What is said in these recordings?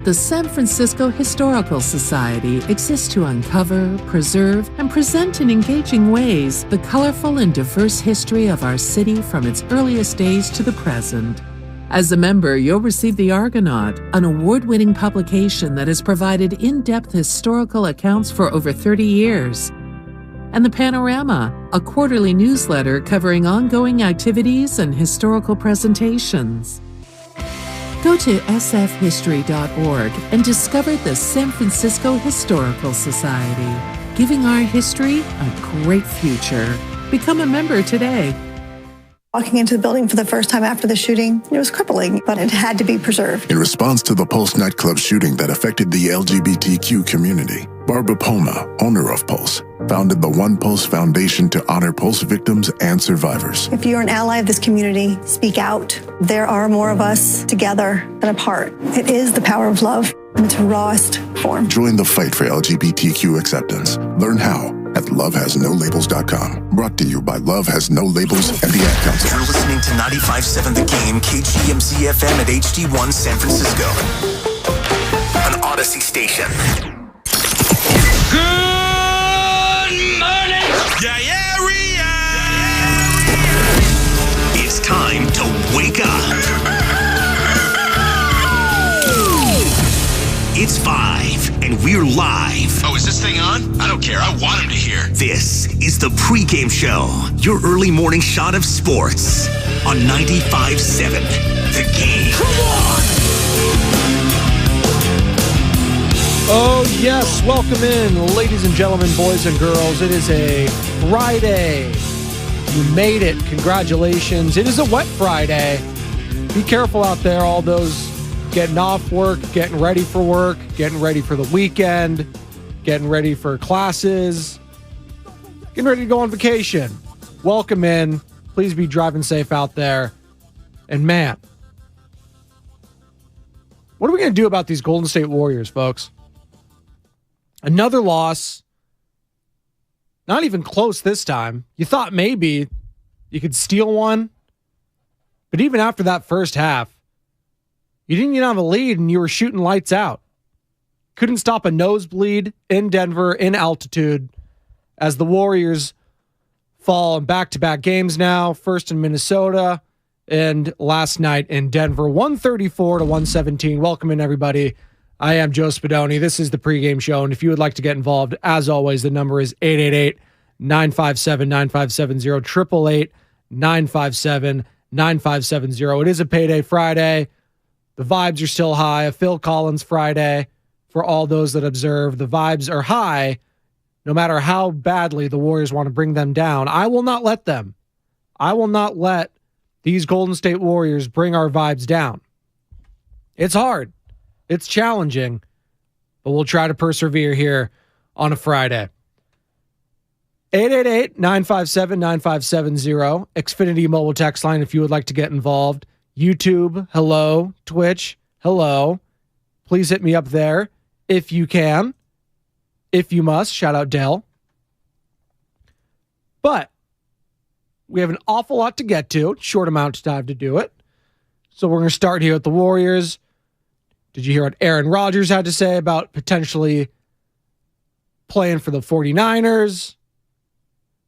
The San Francisco Historical Society exists to uncover, preserve, and present in engaging ways the colorful and diverse history of our city from its earliest days to the present. As a member, you'll receive The Argonaut, an award-winning publication that has provided in-depth historical accounts for over 30 years, and The Panorama, a quarterly newsletter covering ongoing activities and historical presentations. Go to sfhistory.org and discover the San Francisco Historical Society, giving our history a great future. Become a member today. Walking into the building for the first time after the shooting, it was crippling, but it had to be preserved. In response to the Pulse nightclub shooting that affected the LGBTQ community, Barbara Poma, owner of Pulse, founded the One Pulse Foundation to honor Pulse victims and survivors. If you're an ally of this community, speak out. There are more of us together than apart. It is the power of love in its rawest form. Join the fight for LGBTQ acceptance. Learn how at lovehasnolabels.com. Brought to you by Love Has No Labels and the Ad Council. You're listening to 95.7 The Game, KGMZ FM at HD1 San Francisco. An Odyssey station. Good morning, diarrhea. It's time to wake up. It's 5, and we're live. Oh, is this thing on? I don't care. I want him to hear. This is the Pregame Show, your early morning shot of sports on 95.7 The Game. Come on! Oh, yes. Welcome in, ladies and gentlemen, boys and girls. It is a Friday. You made it. Congratulations. It is a wet Friday. Be careful out there, all those getting off work, getting ready for work, getting ready for the weekend, getting ready for classes, getting ready to go on vacation. Welcome in. Please be driving safe out there. And man, what are we going to do about these Golden State Warriors, folks? Another loss. Not even close this time. You thought maybe you could steal one. But even after that first half, you didn't even have a lead and you were shooting lights out. Couldn't stop a nosebleed in Denver in altitude as the Warriors fall in back-to-back games now. First in Minnesota and last night in Denver. 134-117. Welcome in, everybody. I am Joe Spadoni. This is the Pregame Show. And if you would like to get involved, as always, the number is 888-957-9570, 888-957-9570. It is a payday Friday. The vibes are still high. A Phil Collins Friday for all those that observe. The vibes are high no matter how badly the Warriors want to bring them down. I will not let them. I will not let these Golden State Warriors bring our vibes down. It's hard. It's challenging, but we'll try to persevere here on a Friday. 888-957-9570. Xfinity mobile text line if you would like to get involved. YouTube, hello. Twitch, hello. Please hit me up there if you can. If you must. Shout out Dell. But we have an awful lot to get to. Short amount of time to do it. So we're going to start here with the Warriors. Did you hear what Aaron Rodgers had to say about potentially playing for the 49ers?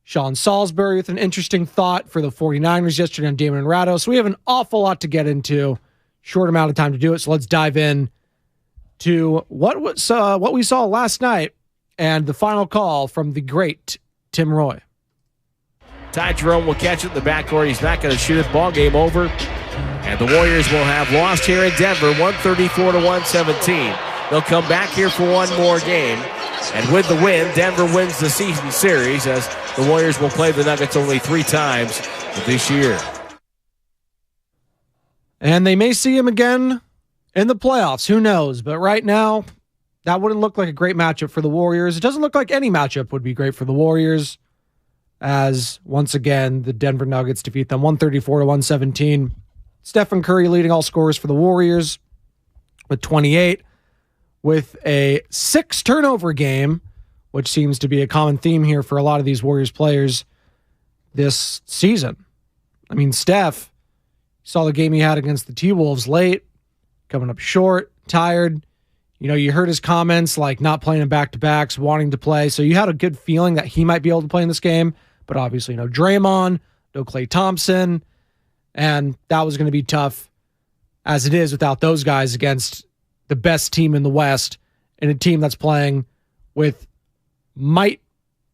Sean Salisbury with an interesting thought for the 49ers yesterday on Damon and Rado. So we have an awful lot to get into. Short amount of time to do it. So let's dive in to what we saw last night and the final call from the great Tim Roy. Ty Jerome will catch it in the backcourt. He's not going to shoot it. Ball game over. And the Warriors will have lost here in Denver, 134-117. They'll come back here for one more game. And with the win, Denver wins the season series as the Warriors will play the Nuggets only 3 times this year. And they may see him again in the playoffs. Who knows? But right now, that wouldn't look like a great matchup for the Warriors. It doesn't look like any matchup would be great for the Warriors as, once again, the Denver Nuggets defeat them 134-117. Stephen Curry leading all scorers for the Warriors with 28, with a 6 turnover game, which seems to be a common theme here for a lot of these Warriors players this season. I mean, Steph saw the game he had against the T-Wolves late, coming up short, tired. You heard his comments like not playing in back-to-backs, wanting to play. So you had a good feeling that he might be able to play in this game. But obviously no Draymond, no Klay Thompson. And that was going to be tough as it is without those guys against the best team in the West and a team that's playing with might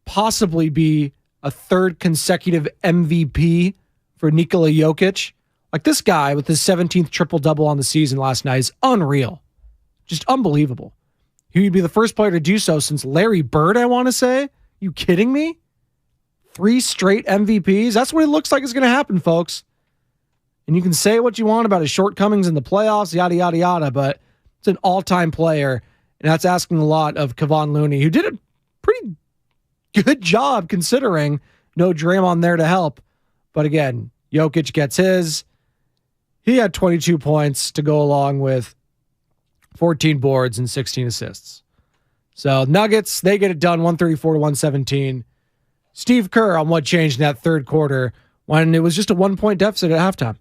possibly be a third consecutive MVP for Nikola Jokic. Like this guy with his 17th triple-double on the season last night is unreal. Just unbelievable. He would be the first player to do so since Larry Bird, I want to say. You kidding me? 3 straight MVPs? That's what it looks like is going to happen, folks. And you can say what you want about his shortcomings in the playoffs, yada, yada, yada, but it's an all-time player, and that's asking a lot of Kevon Looney, who did a pretty good job considering no Draymond there to help. But again, Jokic gets his. He had 22 points to go along with 14 boards and 16 assists. So Nuggets, they get it done 134-117. Steve Kerr on what changed in that third quarter when it was just a 1-point deficit at halftime.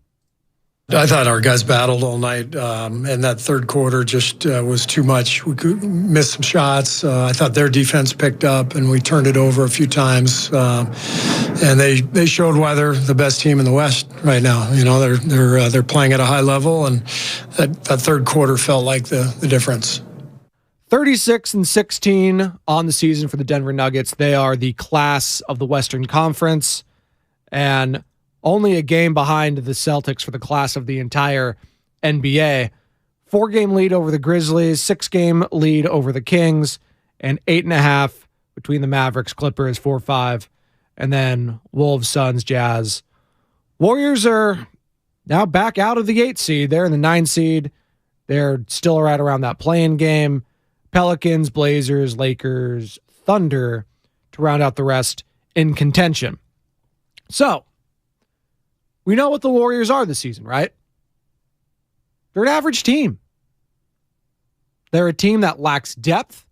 I thought our guys battled all night, and that third quarter just was too much. We missed some shots. I thought their defense picked up, and we turned it over a few times. And they showed why they're the best team in the West right now. They're playing at a high level, and that third quarter felt like the difference. 36-16 on the season for the Denver Nuggets. They are the class of the Western Conference, and only a game behind the Celtics for the class of the entire NBA. 4-game lead over the Grizzlies, 6-game lead over the Kings, and 8.5 between the Mavericks, Clippers, 4-5, and then Wolves, Suns, Jazz. Warriors are now back out of the 8 seed. They're in the 9 seed. They're still right around that play-in game. Pelicans, Blazers, Lakers, Thunder to round out the rest in contention. So, we know what the Warriors are this season, right? They're an average team. They're a team that lacks depth.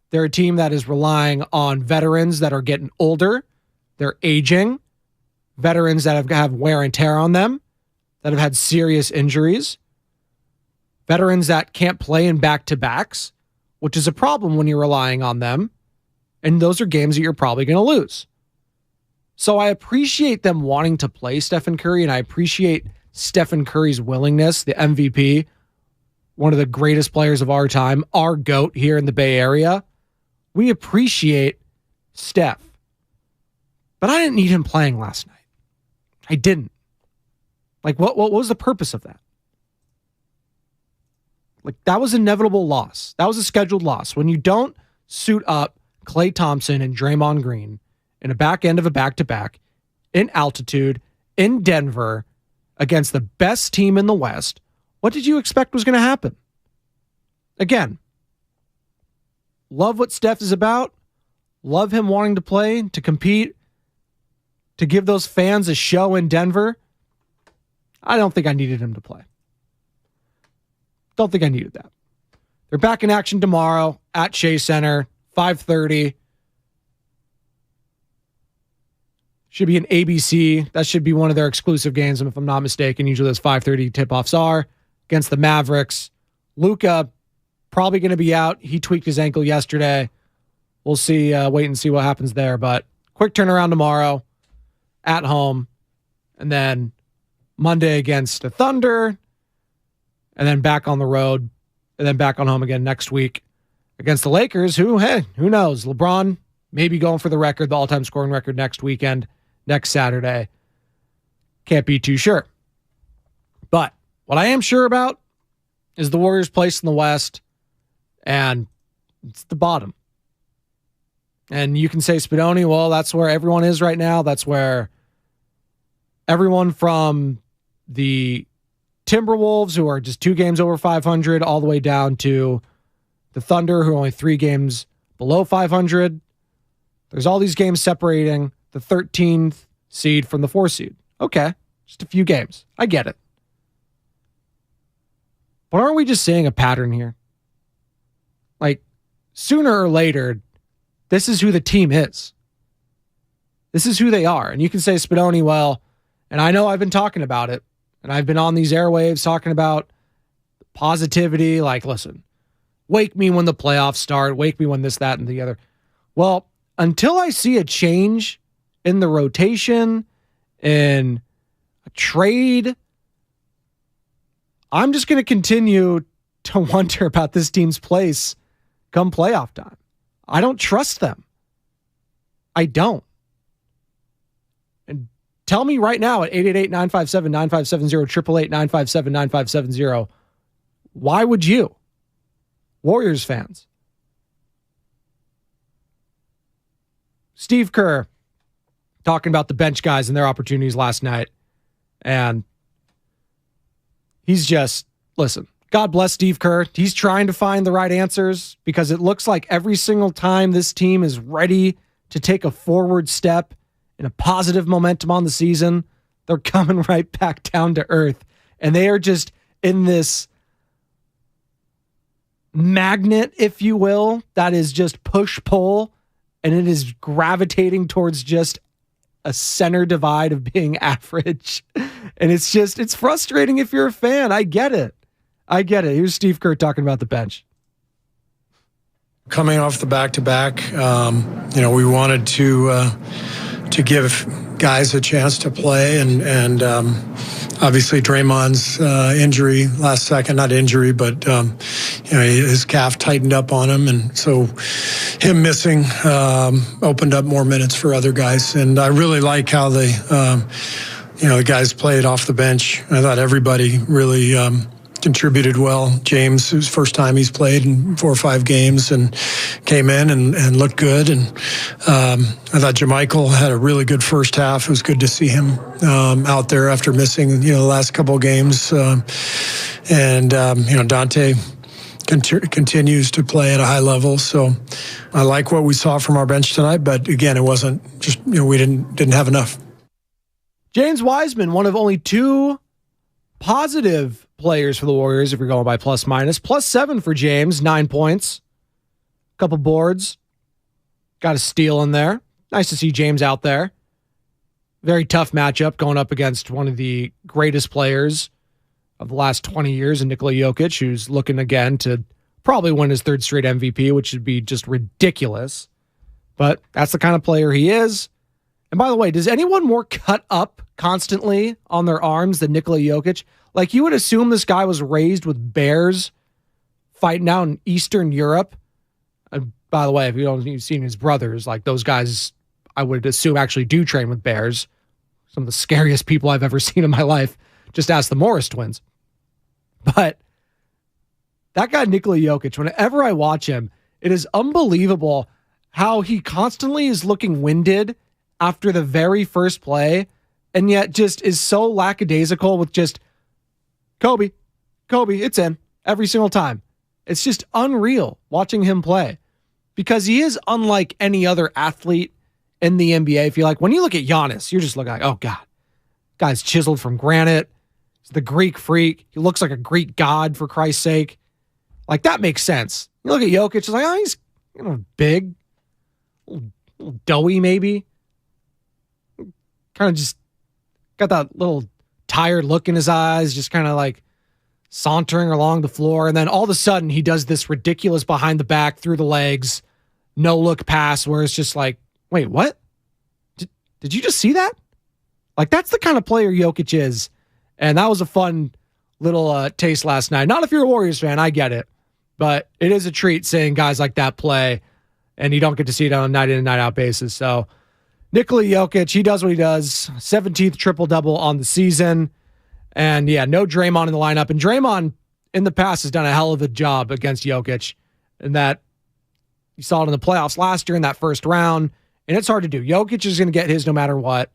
They're a team that is relying on veterans that are getting older. They're aging. Veterans that have wear and tear on them, that have had serious injuries. Veterans that can't play in back-to-backs, which is a problem when you're relying on them. And those are games that you're probably going to lose. So I appreciate them wanting to play Stephen Curry, and I appreciate Stephen Curry's willingness, the MVP, one of the greatest players of our time, our GOAT here in the Bay Area. We appreciate Steph. But I didn't need him playing last night. I didn't. Like, what was the purpose of that? Like, that was an inevitable loss. That was a scheduled loss. When you don't suit up Klay Thompson and Draymond Green in a back end of a back-to-back, in altitude, in Denver, against the best team in the West, what did you expect was going to happen? Again, love what Steph is about. Love him wanting to play, to compete, to give those fans a show in Denver. I don't think I needed him to play. Don't think I needed that. They're back in action tomorrow at Chase Center, 5:30. Should be an ABC. That should be one of their exclusive games, if I'm not mistaken. Usually those 5:30 tip-offs are against the Mavericks. Luka probably going to be out. He tweaked his ankle yesterday. We'll see. Wait and see what happens there. But quick turnaround tomorrow at home. And then Monday against the Thunder. And then back on the road. And then back on home again next week against the Lakers, who knows? LeBron maybe going for the record, the all-time scoring record next weekend, next Saturday. Can't be too sure. But what I am sure about is the Warriors' place in the West, and it's the bottom. And you can say, Spadoni, well, that's where everyone is right now. That's where everyone from the Timberwolves, who are just 2 games over 500, all the way down to the Thunder, who are only 3 games below 500. There's all these games separating the 13th seed from the 4th seed. Okay, just a few games. I get it. But aren't we just seeing a pattern here? Like, sooner or later, this is who the team is. This is who they are. And you can say, Spadoni, well, and I know I've been talking about it, and I've been on these airwaves talking about positivity. Like, listen, wake me when the playoffs start, wake me when this, that, and the other. Well, until I see a change in the rotation, in a trade, I'm just going to continue to wonder about this team's place come playoff time. I don't trust them. I don't. And tell me right now at 888-957-9570, 888-957-9570, why would you? Warriors fans. Steve Kerr talking about the bench guys and their opportunities last night. And he's just, listen, God bless Steve Kerr. He's trying to find the right answers because it looks like every single time this team is ready to take a forward step in a positive momentum on the season, they're coming right back down to earth. And they are just in this magnet, if you will, that is just push-pull, and it is gravitating towards just a center divide of being average. And it's frustrating if you're a fan. I get it. Here's Steve Kerr talking about the bench. Coming off the back-to-back, we wanted to give guys a chance to play, and obviously Draymond's injury last second, not injury, but his calf tightened up on him, and so him missing opened up more minutes for other guys. And I really like how the guys played off the bench. I thought everybody really contributed well. James, whose first time he's played in 4 or 5 games, and came in and looked good. And I thought JaMychal had a really good first half. It was good to see him out there after missing the last couple of games. Dante continues to play at a high level. So I like what we saw from our bench tonight. But again, it wasn't just we didn't have enough. James Wiseman, one of only 2 positive players for the Warriors, if you're going by plus minus. +7 for James, 9 points. Couple boards. Got a steal in there. Nice to see James out there. Very tough matchup going up against one of the greatest players of the last 20 years in Nikola Jokic, who's looking again to probably win his 3rd straight MVP, which would be just ridiculous. But that's the kind of player he is. And by the way, does anyone more cut up constantly on their arms than Nikola Jokic? Like, you would assume this guy was raised with bears fighting out in Eastern Europe. And by the way, if you've seen his brothers, like those guys, I would assume actually do train with bears. Some of the scariest people I've ever seen in my life. Just ask the Morris twins. But that guy, Nikola Jokic, whenever I watch him, it is unbelievable how he constantly is looking winded after the very first play, and yet just is so lackadaisical with just Kobe, it's in every single time. It's just unreal watching him play because he is unlike any other athlete in the NBA. If you like, when you look at Giannis, you're just looking like, oh God, guy's chiseled from granite. He's the Greek freak. He looks like a Greek god, for Christ's sake. Like, that makes sense. You look at Jokic, it's like, oh, he's big, a little doughy maybe. Kind of just got that little tired look in his eyes, just kind of like sauntering along the floor. And then all of a sudden he does this ridiculous behind the back, through the legs, no look pass where it's just like, wait, what? Did you just see that? Like, that's the kind of player Jokic is. And that was a fun little taste last night. Not if you're a Warriors fan, I get it. But it is a treat seeing guys like that play, and you don't get to see it on a night in and night out basis. So Nikola Jokic, he does what he does. 17th triple-double on the season. And yeah, no Draymond in the lineup. And Draymond in the past has done a hell of a job against Jokic. And that you saw it in the playoffs last year in that first round. And it's hard to do. Jokic is going to get his no matter what.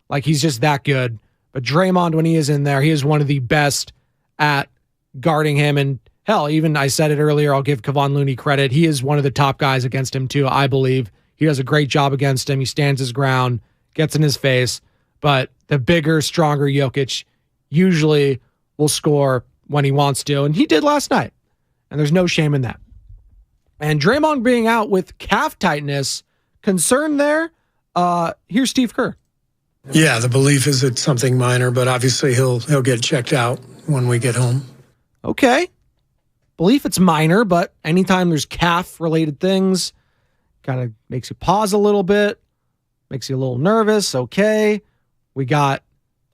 Like, he's just that good. But Draymond, when he is in there, he is one of the best at guarding him. And hell, even I said it earlier, I'll give Kevon Looney credit. He is one of the top guys against him too, I believe. He does a great job against him. He stands his ground, gets in his face. But the bigger, stronger Jokic usually will score when he wants to. And he did last night. And there's no shame in that. And Draymond being out with calf tightness, concern there. Here's Steve Kerr. Yeah, the belief is it's something minor, but obviously he'll get checked out when we get home. Okay. belief it's minor, but anytime there's calf-related things, kind of makes you pause a little bit, makes you a little nervous. Okay, we got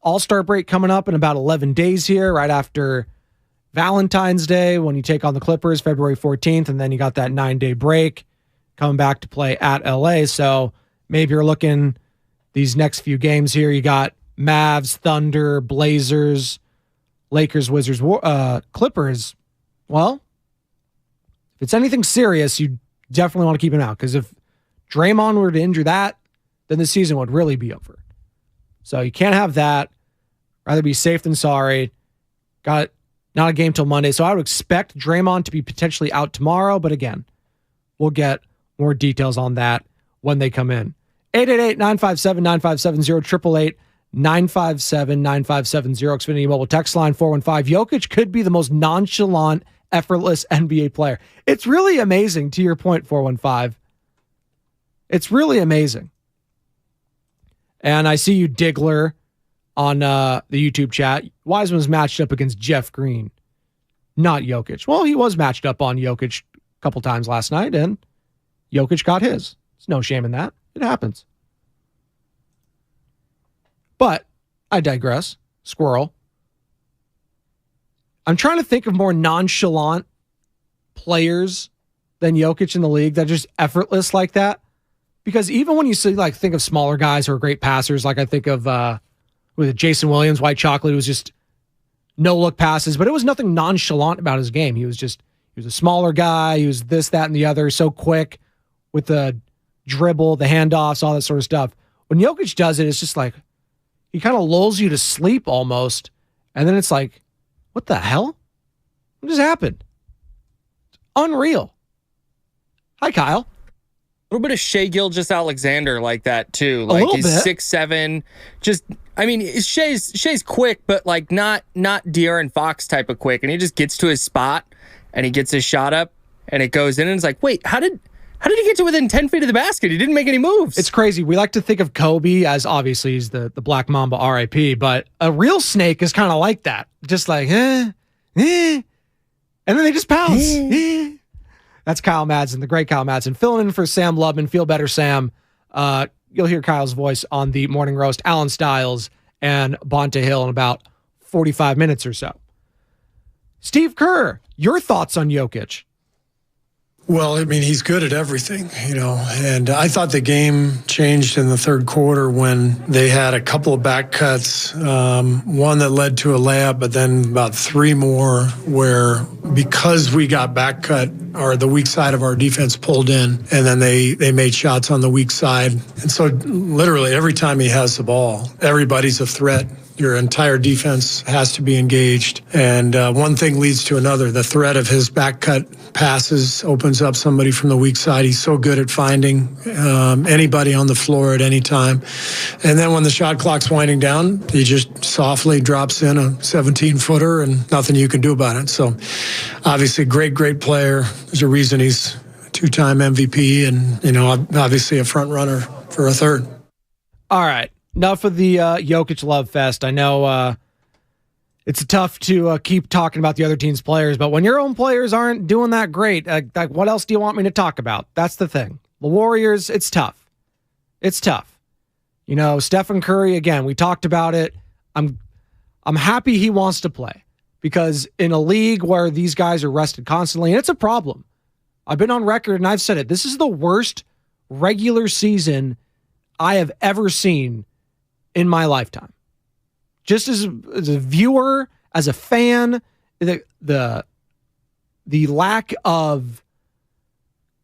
All-Star break coming up in about 11 days here, right after Valentine's Day when you take on the Clippers, February 14th, and then you got that 9-day break coming back to play at LA. So maybe you're looking these next few games here. You got Mavs, Thunder, Blazers, Lakers, Wizards, Clippers. Well, if it's anything serious, you definitely want to keep him out, because if Draymond were to injure that, then the season would really be over. So you can't have that. Rather be safe than sorry. Got not a game till Monday, so I would expect Draymond to be potentially out tomorrow, but again, we'll get more details on that when they come in. 888-957-9570, 888-957-9570, Xfinity Mobile text line 415. Jokic could be the most nonchalant, effortless NBA player. It's really amazing, to your point, 415. It's really amazing. And I see you, Diggler, on the YouTube chat. Wiseman's matched up against Jeff Green, not Jokic. Well, he was matched up on Jokic a couple times last night, and Jokic got his. There's no shame in that. It happens. But I digress. Squirrel. I'm trying to think of more nonchalant players than Jokic in the league that are just effortless like that. Because even when you see, like, think of smaller guys who are great passers, like I think of with Jason Williams, White Chocolate, was just no-look passes, but it was nothing nonchalant about his game. He was a smaller guy. He was this, that, and the other, so quick with the dribble, the handoffs, all that sort of stuff. When Jokic does it, it's just like he kind of lulls you to sleep almost, and then it's like, what the hell? What just happened? It's unreal. Hi, Kyle. A little bit of Shai Gilgeous-Alexander like that too. Like he's 6'7". Just, I mean, Shai's quick, but like not De'Aaron Fox type of quick. And he just gets to his spot and he gets his shot up and it goes in and it's like, wait, how did he get to within 10 feet of the basket? He didn't make any moves. It's crazy. We like to think of Kobe as, obviously, he's the Black Mamba, RIP, but a real snake is kind of like that. Just like, and then they just pounce. That's Kyle Madsen, the great Kyle Madsen, filling in for Sam Lubman. Feel better, Sam. You'll hear Kyle's voice on the Morning Roast, Alan Stiles and Bonta Hill in about 45 minutes or so. Steve Kerr, your thoughts on Jokic? Well, I mean, he's good at everything, and I thought the game changed in the third quarter when they had a couple of back cuts, one that led to a layup, but then about three more where, because we got back cut, or the weak side of our defense pulled in, and then they made shots on the weak side. And so literally every time he has the ball, everybody's a threat. Your entire defense has to be engaged. And one thing leads to another. The threat of his back cut passes opens up somebody from the weak side. He's so good at finding anybody on the floor at any time. And then when the shot clock's winding down, he just softly drops in a 17-footer and nothing you can do about it. So obviously great player. There's a reason he's a two-time MVP and, obviously a front runner for a third. All right. Enough of the Jokic love fest. I know it's tough to keep talking about the other team's players, but when your own players aren't doing that great, like what else do you want me to talk about? That's the thing. The Warriors, it's tough. It's tough. Stephen Curry, again, we talked about it. I'm happy he wants to play, because in a league where these guys are rested constantly, and it's a problem. I've been on record and I've said it. This is the worst regular season I have ever seen in my lifetime. Just as a viewer, as a fan, the lack of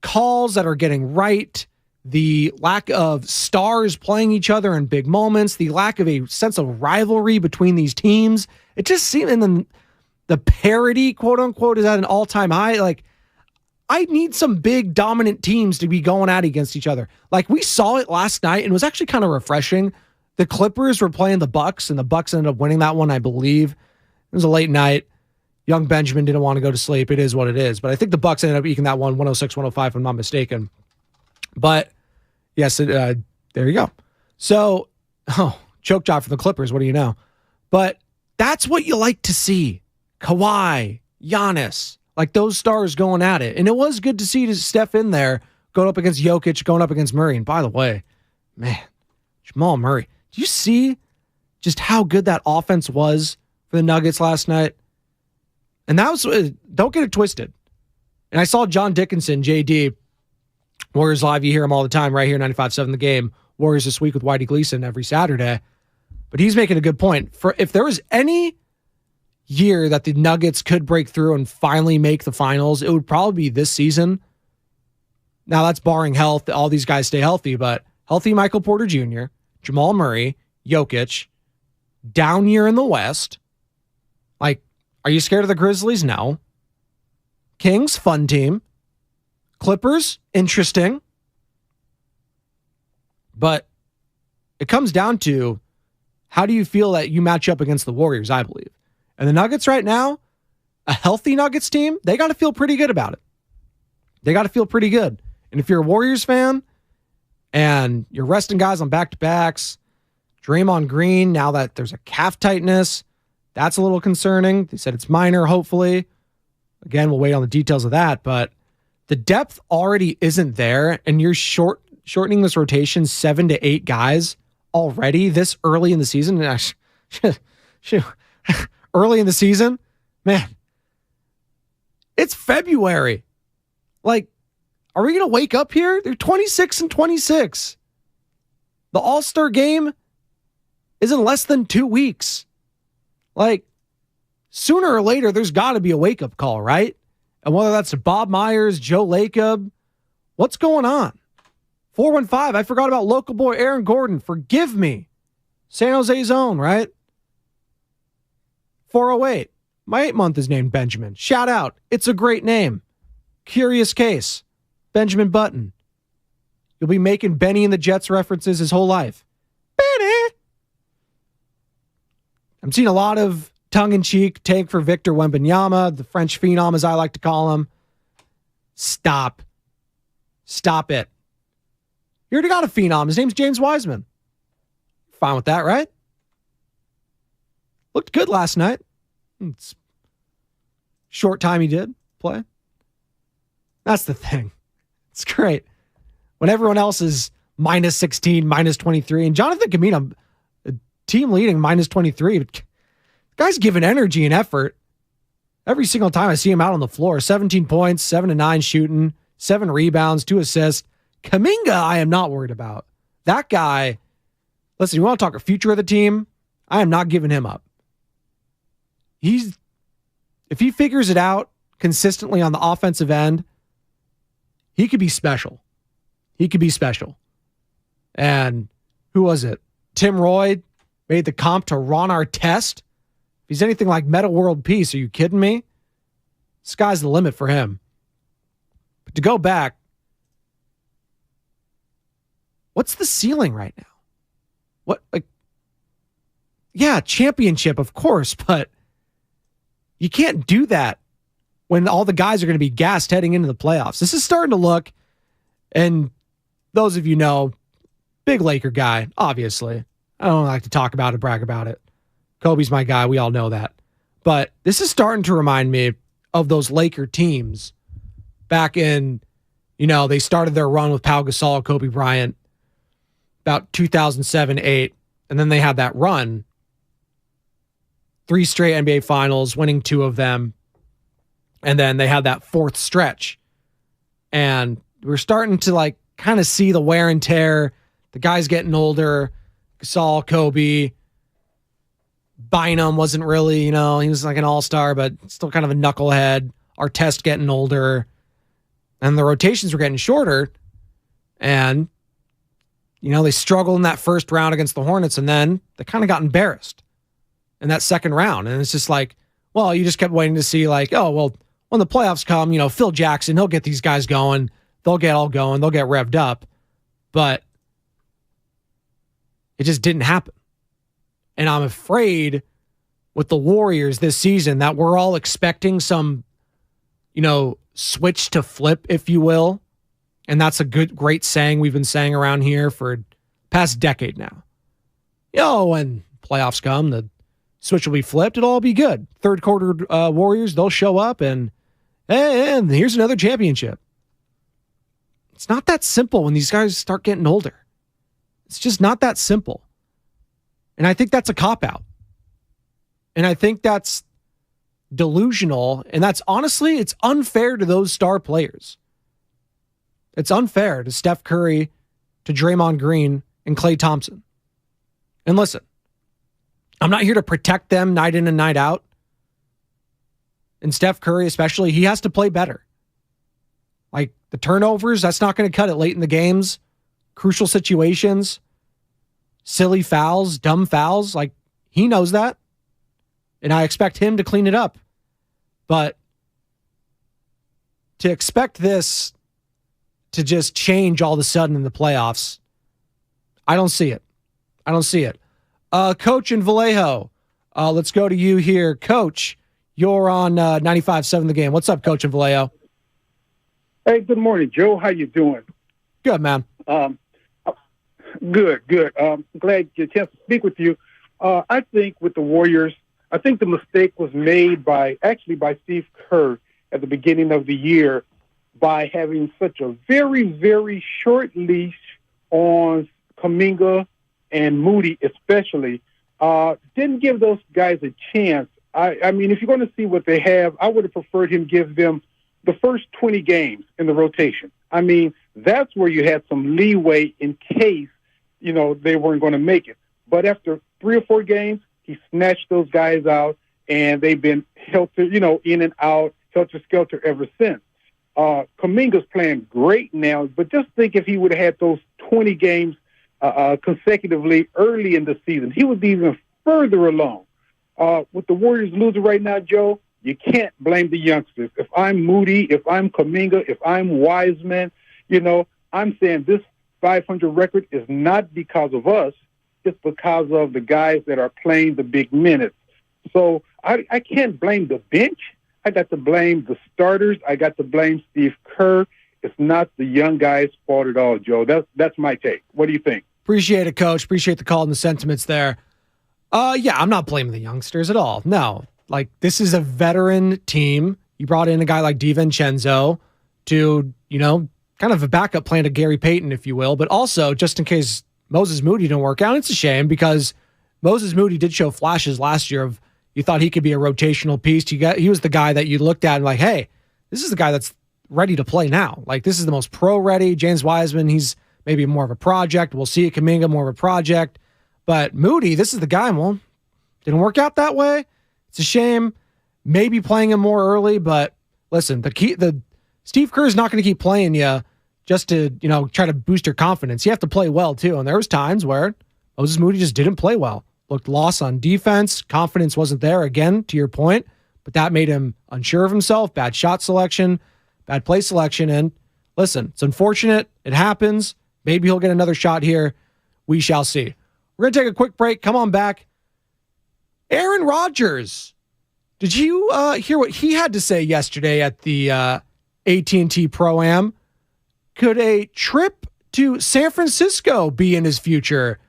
calls that are getting right, the lack of stars playing each other in big moments, the lack of a sense of rivalry between these teams, it just seems, and then the parity, quote unquote, is at an all-time high. Like, I need some big dominant teams to be going at against each other. Like, we saw it last night, and it was actually kind of refreshing. The Clippers were playing the Bucks, and the Bucks ended up winning that one, I believe. It was a late night. Young Benjamin didn't want to go to sleep. It is what it is. But I think the Bucks ended up eking that one 106-105, if I'm not mistaken. But, yes, there you go. So, choke job for the Clippers. What do you know? But that's what you like to see. Kawhi, Giannis. Like those stars going at it. And it was good to see Steph in there going up against Jokic, going up against Murray. And by the way, man, Jamal Murray, do you see just how good that offense was for the Nuggets last night? And that was, don't get it twisted. And I saw John Dickinson, JD, Warriors Live, you hear him all the time right here, 95.7 The Game. Warriors This Week with Whitey Gleason every Saturday. But he's making a good point. For if there was any year that the Nuggets could break through and finally make the finals, it would probably be this season. Now, that's barring health. All these guys stay healthy, but healthy Michael Porter Jr., Jamal Murray, Jokic, down year in the West. Like, are you scared of the Grizzlies? No. Kings, fun team. Clippers, interesting. But it comes down to how do you feel that you match up against the Warriors, I believe. And the Nuggets right now, a healthy Nuggets team, they got to feel pretty good about it. They got to feel pretty good. And if you're a Warriors fan and you're resting guys on back-to-backs, Draymond Green, now that there's a calf tightness, that's a little concerning. They said it's minor, hopefully. Again, we'll wait on the details of that. But the depth already isn't there, and you're shortening this rotation 7 to 8 guys already this early in the season. Early in the season, man, it's February. Like, are we going to wake up here? They're 26 and 26. The All-Star game is in less than 2 weeks. Like, sooner or later, there's got to be a wake-up call, right? And whether that's Bob Myers, Joe Lacob, what's going on? 415, I forgot about local boy Aaron Gordon. Forgive me. San Jose's own, right? 408, my 8-month is named Benjamin. Shout out. It's a great name. Curious case. Benjamin Button. You'll be making Benny and the Jets references his whole life. Benny! I'm seeing a lot of tongue-in-cheek take for Victor Wembanyama, the French phenom, as I like to call him. Stop. Stop it. You already got a phenom. His name's James Wiseman. Fine with that, right? Looked good last night. It's short time he did play. That's the thing. It's great. When everyone else is minus 16, minus 23, and Jonathan Camino, a team leading minus 23, but guy's giving energy and effort every single time I see him out on the floor. 17 points, 7 to 9 shooting, 7 rebounds, 2 assists. Kuminga, I am not worried about. That guy, listen, you want to talk a future of the team? I am not giving him up. If he figures it out consistently on the offensive end, he could be special. He could be special. And who was it? Tim Roy made the comp to Ron Artest. If he's anything like Meta World Peace, are you kidding me? Sky's the limit for him. But to go back, what's the ceiling right now? Yeah, championship, of course, but you can't do that when all the guys are going to be gassed heading into the playoffs. This is starting to look, and those of you know, big Laker guy, obviously. I don't like to talk about it, brag about it. Kobe's my guy. We all know that. But this is starting to remind me of those Laker teams back in, they started their run with Pau Gasol, Kobe Bryant, about 2007-8, and then they had that run. 3 straight NBA Finals, winning 2 of them. And then they had that 4th stretch. And we're starting to kind of see the wear and tear. The guys getting older. Gasol, Kobe. Bynum wasn't really, he was like an all-star, but still kind of a knucklehead. Artest getting older. And the rotations were getting shorter. And, they struggled in that first round against the Hornets, and then they kind of got embarrassed in that second round. And it's just you just kept waiting to see when the playoffs come, Phil Jackson, he'll get these guys going. They'll get all going. They'll get revved up. But it just didn't happen. And I'm afraid with the Warriors this season that we're all expecting some, switch to flip, if you will. And that's a great saying we've been saying around here for past decade now. When playoffs come, the switch will be flipped. It'll all be good. Third quarter Warriors, they'll show up and And here's another championship. It's not that simple when these guys start getting older. It's just not that simple. And I think that's a cop-out. And I think that's delusional. And that's honestly, it's unfair to those star players. It's unfair to Steph Curry, to Draymond Green, and Klay Thompson. And listen, I'm not here to protect them night in and night out. And Steph Curry especially, he has to play better. Like the turnovers, that's not going to cut it late in the games. Crucial situations, silly fouls, dumb fouls. Like he knows that. And I expect him to clean it up. But to expect this to just change all of a sudden in the playoffs, I don't see it. I don't see it. Coach in Vallejo, let's go to you here. Coach, you're on 95.7 The Game. What's up, Coach in Vallejo? Hey, good morning, Joe. How you doing? Good, man. Good. Glad you get a chance to speak with you. I think with the Warriors, I think the mistake was made by Steve Kerr at the beginning of the year by having such a very, very short leash on Kuminga and Moody especially. Didn't give those guys a chance. I mean, if you're going to see what they have, I would have preferred him give them the first 20 games in the rotation. I mean, that's where you had some leeway in case, they weren't going to make it. But after 3 or 4 games, he snatched those guys out, and they've been in and out, helter-skelter ever since. Kuminga's playing great now, but just think if he would have had those 20 games consecutively early in the season, he was even further along. With the Warriors losing right now, Joe, you can't blame the youngsters. If I'm Moody, if I'm Kuminga, if I'm Wiseman, I'm saying this 500 record is not because of us. It's because of the guys that are playing the big minutes. So I can't blame the bench. I got to blame the starters. I got to blame Steve Kerr. It's not the young guys' fault at all, Joe. That's my take. What do you think? Appreciate it, Coach. Appreciate the call and the sentiments there. Yeah, I'm not blaming the youngsters at all. No. Like, this is a veteran team. You brought in a guy like DiVincenzo to, kind of a backup plan to Gary Payton, if you will, but also just in case Moses Moody didn't work out. It's a shame because Moses Moody did show flashes last year of you thought he could be a rotational piece. He was the guy that you looked at and like, hey, this is the guy that's ready to play now. Like, this is the most pro-ready. James Wiseman, he's maybe more of a project. We'll see Kuminga, more of a project. But Moody, this is the guy. Well, didn't work out that way. It's a shame. Maybe playing him more early, but listen, the Steve Kerr is not going to keep playing you just to, try to boost your confidence. You have to play well too. And there was times where Moses Moody just didn't play well. Looked lost on defense. Confidence wasn't there, again, to your point, but that made him unsure of himself. Bad shot selection, bad play selection. And listen, it's unfortunate. It happens. Maybe he'll get another shot here. We shall see. We're going to take a quick break. Come on back. Aaron Rodgers. Did you hear what he had to say yesterday at the AT&T Pro-Am? Could a trip to San Francisco be in his future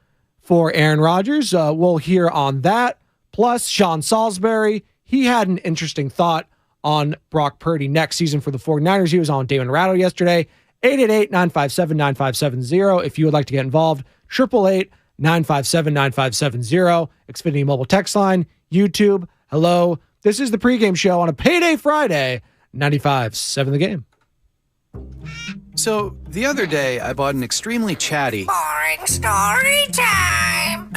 for Aaron Rodgers? We'll hear on that. Plus, Sean Salisbury, he had an interesting thought on Brock Purdy next season for the 49ers. He was on Damon Ratto yesterday. 888-957-9570 if you would like to get involved. 888-957-9570. Xfinity mobile text line, YouTube. Hello. This is the pregame show on a payday Friday. 95.7 The Game. So, the other day, I bought an extremely chatty... Boring story time!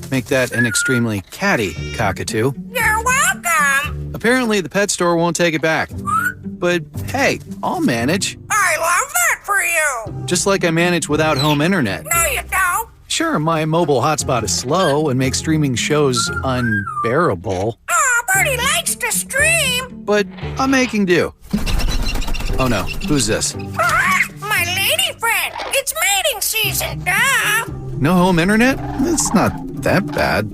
Make that an extremely catty cockatoo. You're welcome! Apparently, the pet store won't take it back. But, hey, I'll manage. I love that for you! Just like I manage without home internet. No, you don't! Sure, my mobile hotspot is slow and makes streaming shows unbearable. Aw, Birdie likes to stream! But I'm making do. Oh no, who's this? My lady friend! It's mating season, duh! No home internet? It's not that bad.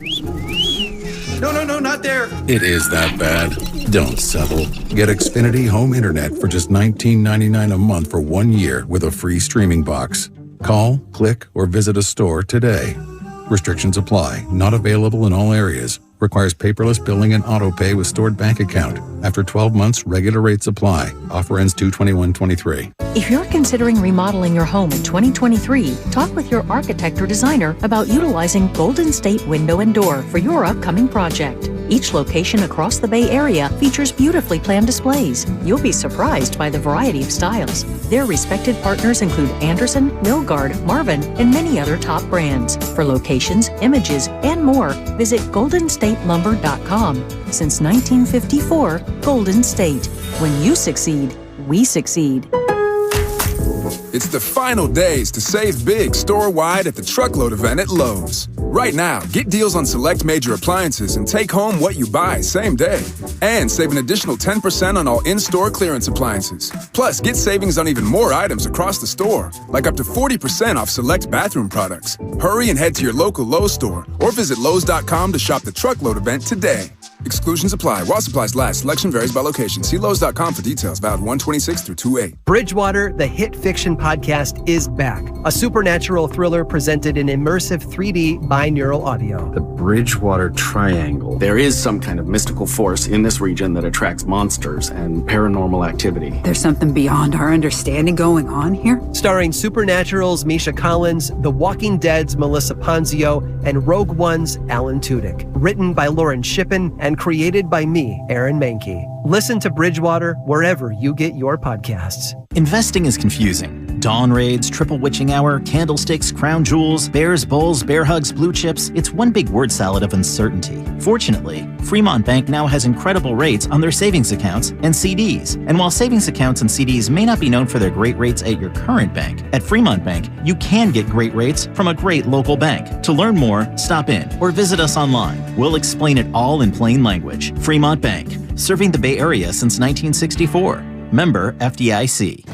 No, not there! It is that bad. Don't settle. Get Xfinity Home Internet for just $19.99 a month for 1 year with a free streaming box. Call, click, or visit a store today. Restrictions apply. Not available in all areas. Requires paperless billing and auto pay with stored bank account. After 12 months, regular rates apply. Offer ends 2/21/23. If you're considering remodeling your home in 2023, talk with your architect or designer about utilizing Golden State Window and Door for your upcoming project. Each location across the Bay Area features beautifully planned displays. You'll be surprised by the variety of styles. Their respected partners include Anderson, Milgard, Marvin, and many other top brands. For locations, images, and more, visit goldenstatelumber.com. Since 1954, Golden State. When you succeed, we succeed. It's the final days to save big store-wide at the Truckload event at Lowe's. Right now, get deals on select major appliances and take home what you buy same day. And save an additional 10% on all in-store clearance appliances. Plus, get savings on even more items across the store, like up to 40% off select bathroom products. Hurry and head to your local Lowe's store or visit Lowe's.com to shop the Truckload event today. Exclusions apply. While supplies last, selection varies by location. See Lowe's.com for details. Valid 1/26 through 2/8. Bridgewater, the hit fiction podcast, is back. A supernatural thriller presented in immersive 3D binaural audio. The Bridgewater Triangle. There is some kind of mystical force in this region that attracts monsters and paranormal activity. There's something beyond our understanding going on here? Starring Supernatural's Misha Collins, The Walking Dead's Melissa Ponzio, and Rogue One's Alan Tudyk. Written by Lauren Shippen and created by me, Aaron Mahnke. Listen to Bridgewater wherever you get your podcasts. Investing is confusing. Dawn raids, triple witching hour, candlesticks, crown jewels, bears, bulls, bear hugs, blue chips. It's one big word salad of uncertainty. Fortunately, Fremont Bank now has incredible rates on their savings accounts and CDs. And while savings accounts and CDs may not be known for their great rates at your current bank, at Fremont Bank, you can get great rates from a great local bank. To learn more, stop in or visit us online. We'll explain it all in plain language. Fremont Bank, serving the Bay Area since 1964. Member FDIC.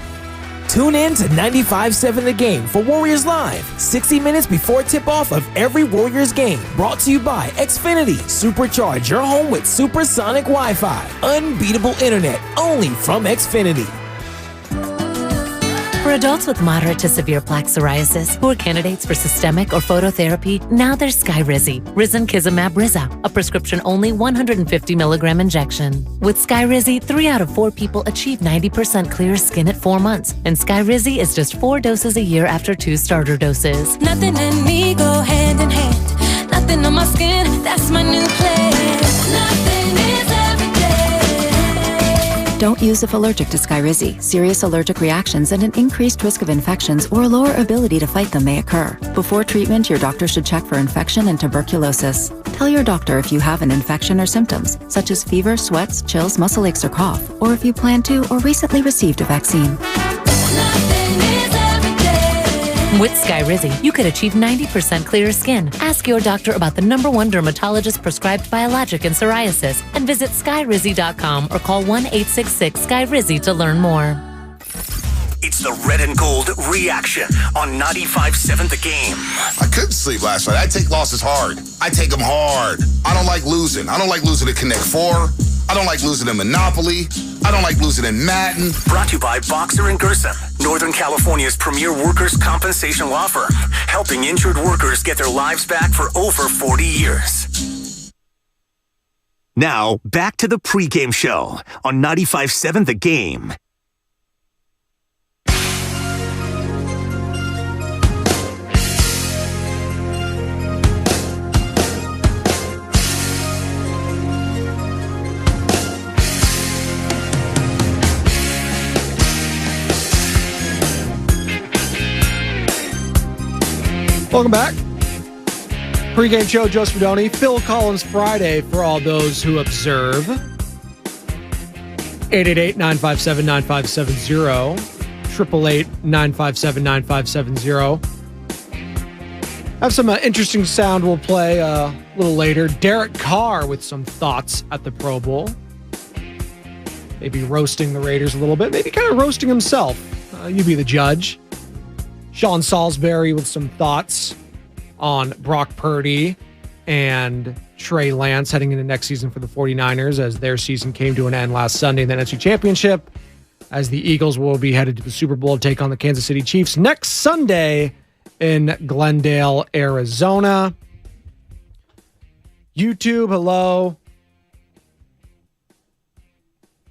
Tune in to 95.7 The Game for Warriors Live, 60 minutes before tip-off of every Warriors game. Brought to you by Xfinity. Supercharge your home with supersonic Wi-Fi. Unbeatable internet, only from Xfinity. For adults with moderate to severe plaque psoriasis who are candidates for systemic or phototherapy, now there's Skyrizi, Risankizumab Riza, a prescription-only 150 milligram injection. With Skyrizi, 3 out of 4 people achieve 90% clear skin at 4 months, and Skyrizi is just 4 doses a year after 2 starter doses. Nothing and me go hand in hand. Nothing on my skin, that's my new plan. Nothing is every day. Don't use if allergic to Skyrizi. Serious allergic reactions and an increased risk of infections or lower ability to fight them may occur. Before treatment, your doctor should check for infection and tuberculosis. Tell your doctor if you have an infection or symptoms, such as fever, sweats, chills, muscle aches, or cough, or if you plan to or recently received a vaccine. With Skyrizi, you could achieve 90% clearer skin. Ask your doctor about the #1 dermatologist prescribed biologic in psoriasis and visit skyrizi.com or call 1-866-SKYRIZI to learn more. It's the Red and Gold Reaction on 95.7 The Game. I couldn't sleep last night. I take losses hard. I take them hard. I don't like losing. I don't like losing at Connect 4. I don't like losing in Monopoly. I don't like losing in Madden. Brought to you by Boxer & Gerson, Northern California's premier workers' compensation law firm, helping injured workers get their lives back for over 40 years. Now, back to the pregame show on 95.7 The Game. Welcome back. Pre-game show, Joe Spadoni, Phil Collins Friday for all those who observe. 888-957-9570. 888-957-9570. Have some interesting sound we'll play a little later. Derek Carr with some thoughts at the Pro Bowl. Maybe roasting the Raiders a little bit. Maybe kind of roasting himself. You be the judge. Sean Salisbury with some thoughts on Brock Purdy and Trey Lance heading into next season for the 49ers as their season came to an end last Sunday in the NFC Championship, as the Eagles will be headed to the Super Bowl to take on the Kansas City Chiefs next Sunday in Glendale, Arizona. YouTube, hello.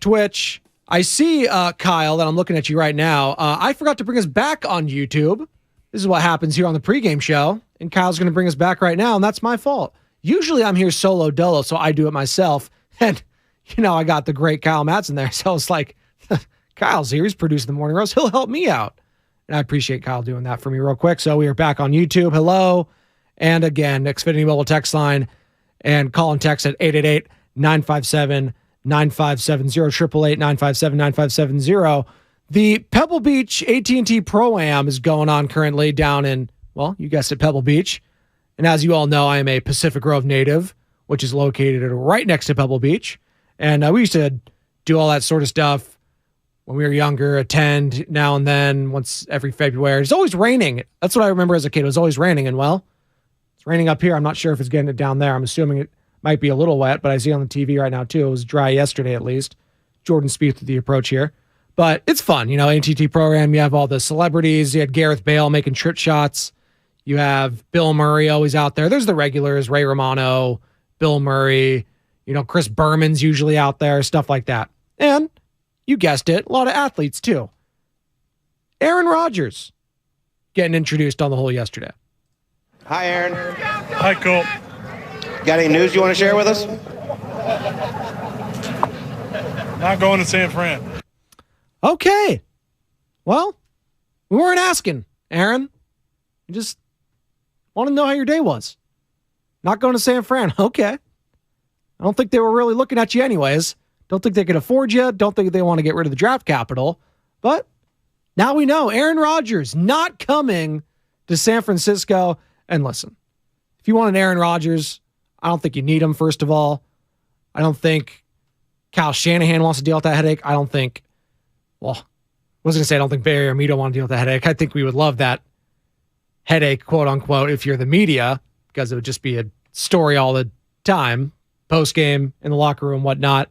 Twitch. I see, Kyle, that I'm looking at you right now. I forgot to bring us back on YouTube. This is what happens here on the pregame show. And Kyle's going to bring us back right now, and that's my fault. Usually I'm here solo dolo, so I do it myself. And, I got the great Kyle Madsen there. So it's like, Kyle's here. He's producing the morning roast. He'll help me out. And I appreciate Kyle doing that for me real quick. So we are back on YouTube. Hello. And again, Xfinity Mobile text line and call and text at 888-957-9570, 888-957-9570. The Pebble Beach AT&T Pro-Am is going on currently down in, well, you guessed it, Pebble Beach. And as you all know, I am a Pacific Grove native, which is located right next to Pebble Beach. And we used to do all that sort of stuff when we were younger, attend now and then, once every February. It's always raining. That's what I remember as a kid. It was always raining. And, well, it's raining up here. I'm not sure if it's getting it down there. I'm assuming it might be a little wet, but I see on the TV right now, too. It was dry yesterday, at least. Jordan Spieth with the approach here. But it's fun. AT&T Program, you have all the celebrities. You had Gareth Bale making trick shots. You have Bill Murray always out there. There's the regulars, Ray Romano, Bill Murray. Chris Berman's usually out there, stuff like that. And you guessed it, a lot of athletes too. Aaron Rodgers getting introduced on the hole yesterday. Hi, Aaron. Hi, Cole. Got any news you want to share with us? Not going to San Fran. Okay. Well, we weren't asking, Aaron. We just want to know how your day was. Not going to San Fran. Okay. I don't think they were really looking at you anyways. Don't think they could afford you. Don't think they want to get rid of the draft capital. But now we know Aaron Rodgers not coming to San Francisco. And listen, if you want an Aaron Rodgers, I don't think you need him, first of all. I don't think Kyle Shanahan wants to deal with that headache. I don't think, well, I was going to say I don't think Barry or Mito want to deal with that headache. I think we would love that headache, quote unquote, if you're the media, because it would just be a story all the time, post-game, in the locker room, whatnot.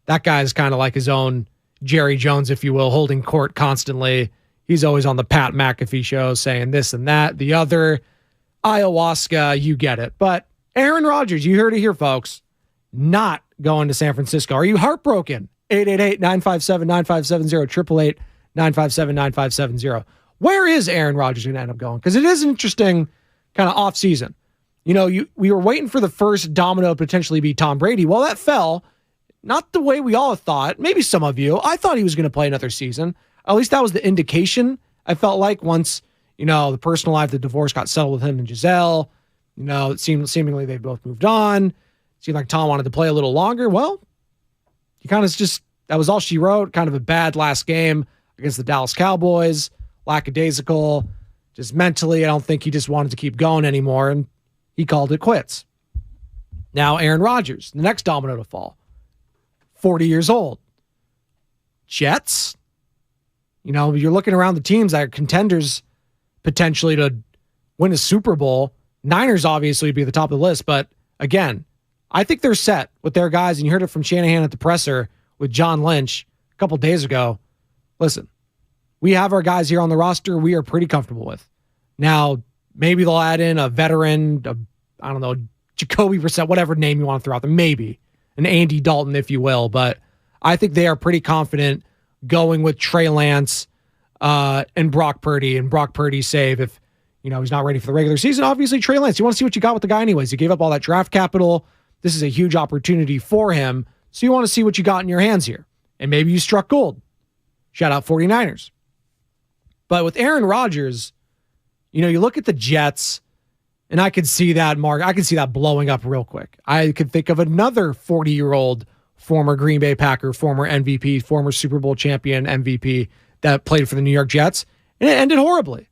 That guy's kind of like his own Jerry Jones, if you will, holding court constantly. He's always on the Pat McAfee show saying this and that, the other. Ayahuasca, you get it. But Aaron Rodgers, you heard it here, folks, not going to San Francisco. Are you heartbroken? 888-957-9570, 888-957-9570. Where is Aaron Rodgers going to end up going? Because it is an interesting kind of off-season. We were waiting for the first domino to potentially be Tom Brady. Well, that fell. Not the way we all thought. Maybe some of you. I thought he was going to play another season. At least that was the indication, I felt like, once, the personal life, the divorce got settled with him and Giselle. It seemed seemingly they both moved on. It seemed like Tom wanted to play a little longer. Well, he kind of just, that was all she wrote. Kind of a bad last game against the Dallas Cowboys. Lackadaisical. Just mentally, I don't think he just wanted to keep going anymore, and he called it quits. Now, Aaron Rodgers, the next domino to fall. 40 years old. Jets? You're looking around the teams that are contenders potentially to win a Super Bowl. Niners obviously would be at the top of the list, but again, I think they're set with their guys, and you heard it from Shanahan at the presser with John Lynch a couple days ago. Listen, we have our guys here on the roster we are pretty comfortable with. Now, maybe they'll add in a veteran, I don't know, Jacoby Brissett, whatever name you want to throw out there, maybe. An Andy Dalton, if you will. But I think they are pretty confident going with Trey Lance and Brock Purdy. And Brock Purdy's save if, he's not ready for the regular season. Obviously, Trey Lance, you want to see what you got with the guy anyways. You gave up all that draft capital. This is a huge opportunity for him. So you want to see what you got in your hands here. And maybe you struck gold. Shout out 49ers. But with Aaron Rodgers, you look at the Jets, and I could see that, Mark. I could see that blowing up real quick. I could think of another 40-year-old former Green Bay Packer, former MVP, former Super Bowl champion MVP that played for the New York Jets, and it ended horribly.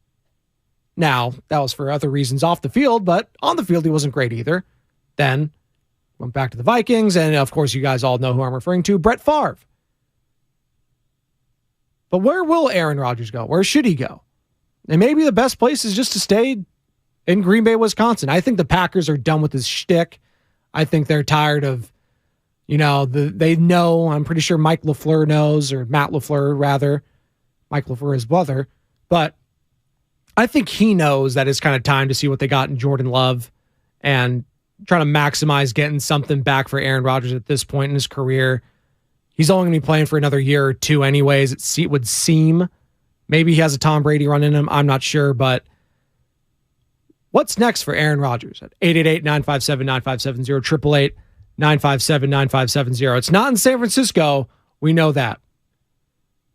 Now, that was for other reasons off the field, but on the field, he wasn't great either. Then went back to the Vikings, and of course, you guys all know who I'm referring to, Brett Favre. But where will Aaron Rodgers go? Where should he go? And maybe the best place is just to stay in Green Bay, Wisconsin. I think the Packers are done with this shtick. I think they're tired of, they know, I'm pretty sure Mike LaFleur knows, or Matt LaFleur, rather. Mike LaFleur, his brother. But I think he knows that it's kind of time to see what they got in Jordan Love and trying to maximize getting something back for Aaron Rodgers at this point in his career. He's only going to be playing for another year or two anyways, it would seem. Maybe he has a Tom Brady run in him. I'm not sure, but what's next for Aaron Rodgers? At 888-957-9570, 888-957-9570. It's not in San Francisco. We know that.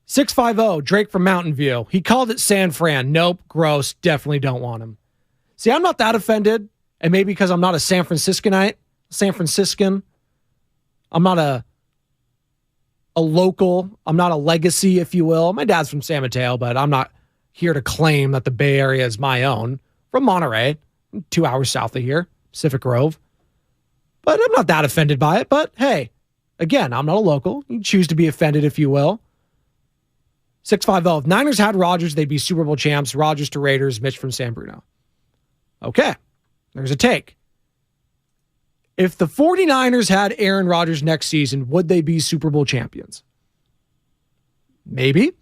650, Drake from Mountain View. He called it San Fran. Nope, gross. Definitely don't want him. See, I'm not that offended, and maybe because I'm not a San Franciscan. I'm not a local. I'm not a legacy, if you will. My dad's from San Mateo, but I'm not here to claim that the Bay Area is my own. From Monterey, 2 hours south of here, Pacific Grove. But I'm not that offended by it. But hey, again, I'm not a local. You choose to be offended, if you will. 650. If Niners had Rodgers, they'd be Super Bowl champs. Rodgers to Raiders, Mitch from San Bruno. Okay, there's a take. If the 49ers had Aaron Rodgers next season, would they be Super Bowl champions? Maybe.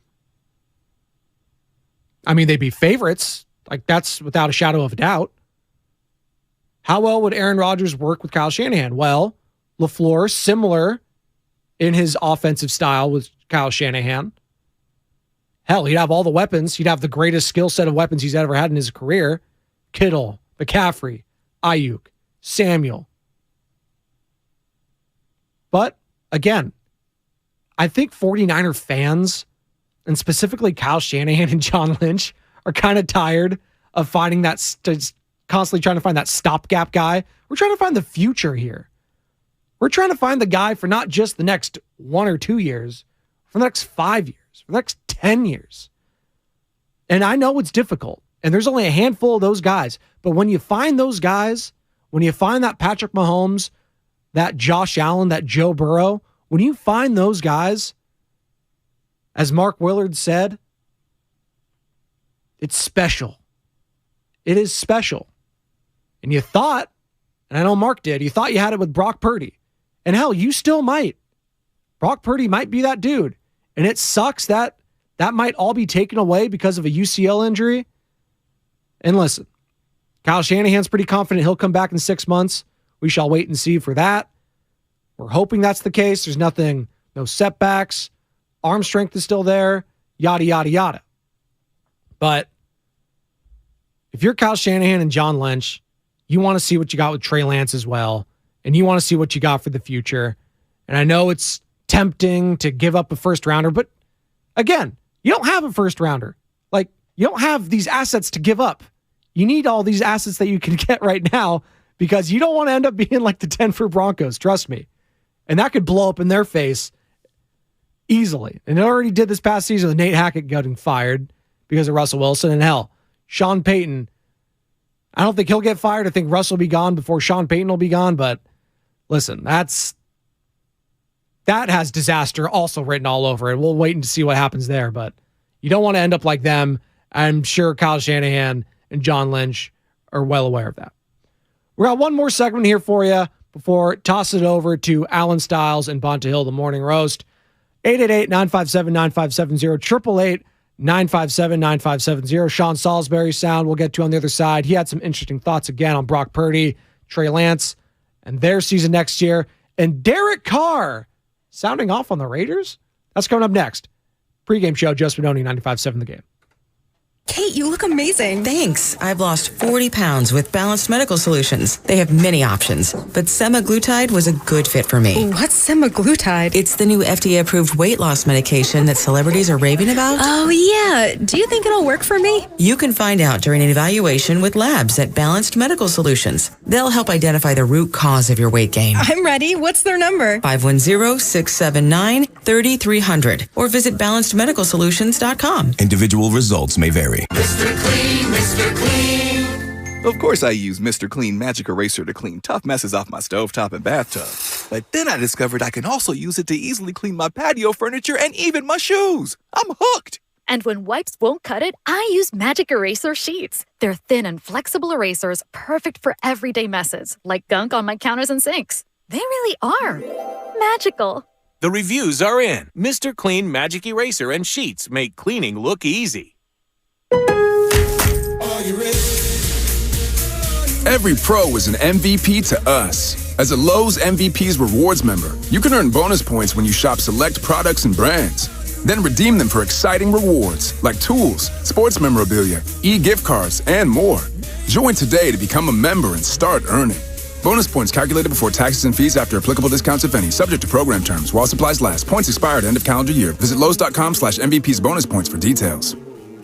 I mean, they'd be favorites. Like, that's without a shadow of a doubt. How well would Aaron Rodgers work with Kyle Shanahan? Well, LaFleur, similar in his offensive style with Kyle Shanahan. Hell, he'd have all the weapons. He'd have the greatest skill set of weapons he's ever had in his career. Kittle, McCaffrey, Ayuk, Samuel. But, again, I think 49er fans, and specifically Kyle Shanahan and John Lynch, are kind of tired of finding that, constantly trying to find that stopgap guy. We're trying to find the future here. We're trying to find the guy for not just the next 1 or 2 years, for the next 5 years, for the next 10 years. And I know it's difficult, and there's only a handful of those guys. But when you find those guys, when you find that Patrick Mahomes, that Josh Allen, that Joe Burrow, when you find those guys, as Mark Willard said, it's special. It is special. And you thought, and I know Mark did, you thought you had it with Brock Purdy. And hell, you still might. Brock Purdy might be that dude. And it sucks that that might all be taken away because of a UCL injury. And listen, Kyle Shanahan's pretty confident he'll come back in 6 months. We shall wait and see for that. We're hoping that's the case. There's nothing, no setbacks. Arm strength is still there. Yada, yada, yada. But if you're Kyle Shanahan and John Lynch, you want to see what you got with Trey Lance as well. And you want to see what you got for the future. And I know it's tempting to give up a first rounder, but again, you don't have a first rounder. Like, you don't have these assets to give up. You need all these assets that you can get right now because you don't want to end up being like the Denver Broncos, trust me. And that could blow up in their face easily. And it already did this past season with Nate Hackett getting fired because of Russell Wilson. And hell, Sean Payton, I don't think he'll get fired. I think Russ will be gone before Sean Payton will be gone. But listen, that has disaster also written all over it. We'll wait and see what happens there. But you don't want to end up like them. I'm sure Kyle Shanahan and John Lynch are well aware of that. We got one more segment here for you before toss it over to Alan Stiles and Bonta Hill, the Morning Roast. 888-957-9570, 888-957-9570. Sean Salisbury sound we'll get to on the other side. He had some interesting thoughts again on Brock Purdy, Trey Lance, and their season next year. And Derek Carr sounding off on the Raiders? That's coming up next. Pregame show, Joe Spadoni, 95.7 The Game. Kate, you look amazing. Thanks. I've lost 40 pounds with Balanced Medical Solutions. They have many options, but semaglutide was a good fit for me. What's semaglutide? It's the new FDA-approved weight loss medication that celebrities are raving about. Oh, yeah. Do you think it'll work for me? You can find out during an evaluation with labs at Balanced Medical Solutions. They'll help identify the root cause of your weight gain. I'm ready. What's their number? 510-679-3300 or visit balancedmedicalsolutions.com. Individual results may vary. Mr. Clean, Mr. Clean. Of course I use Mr. Clean Magic Eraser to clean tough messes off my stovetop and bathtub. But then I discovered I can also use it to easily clean my patio furniture and even my shoes. I'm hooked. And when wipes won't cut it, I use Magic Eraser Sheets. They're thin and flexible erasers, perfect for everyday messes, like gunk on my counters and sinks. They really are magical. The reviews are in. Mr. Clean Magic Eraser and Sheets make cleaning look easy. Are you ready? Every pro is an MVP to us. As a Lowe's MVP's Rewards member, you can earn bonus points when you shop select products and brands. Then redeem them for exciting rewards like tools, sports memorabilia, e-gift cards, and more. Join today to become a member and start earning. Bonus points calculated before taxes and fees after applicable discounts, if any. Subject to program terms. While supplies last. Points expire at end of calendar year. Visit Lowe's.com/MVP's bonus points for details.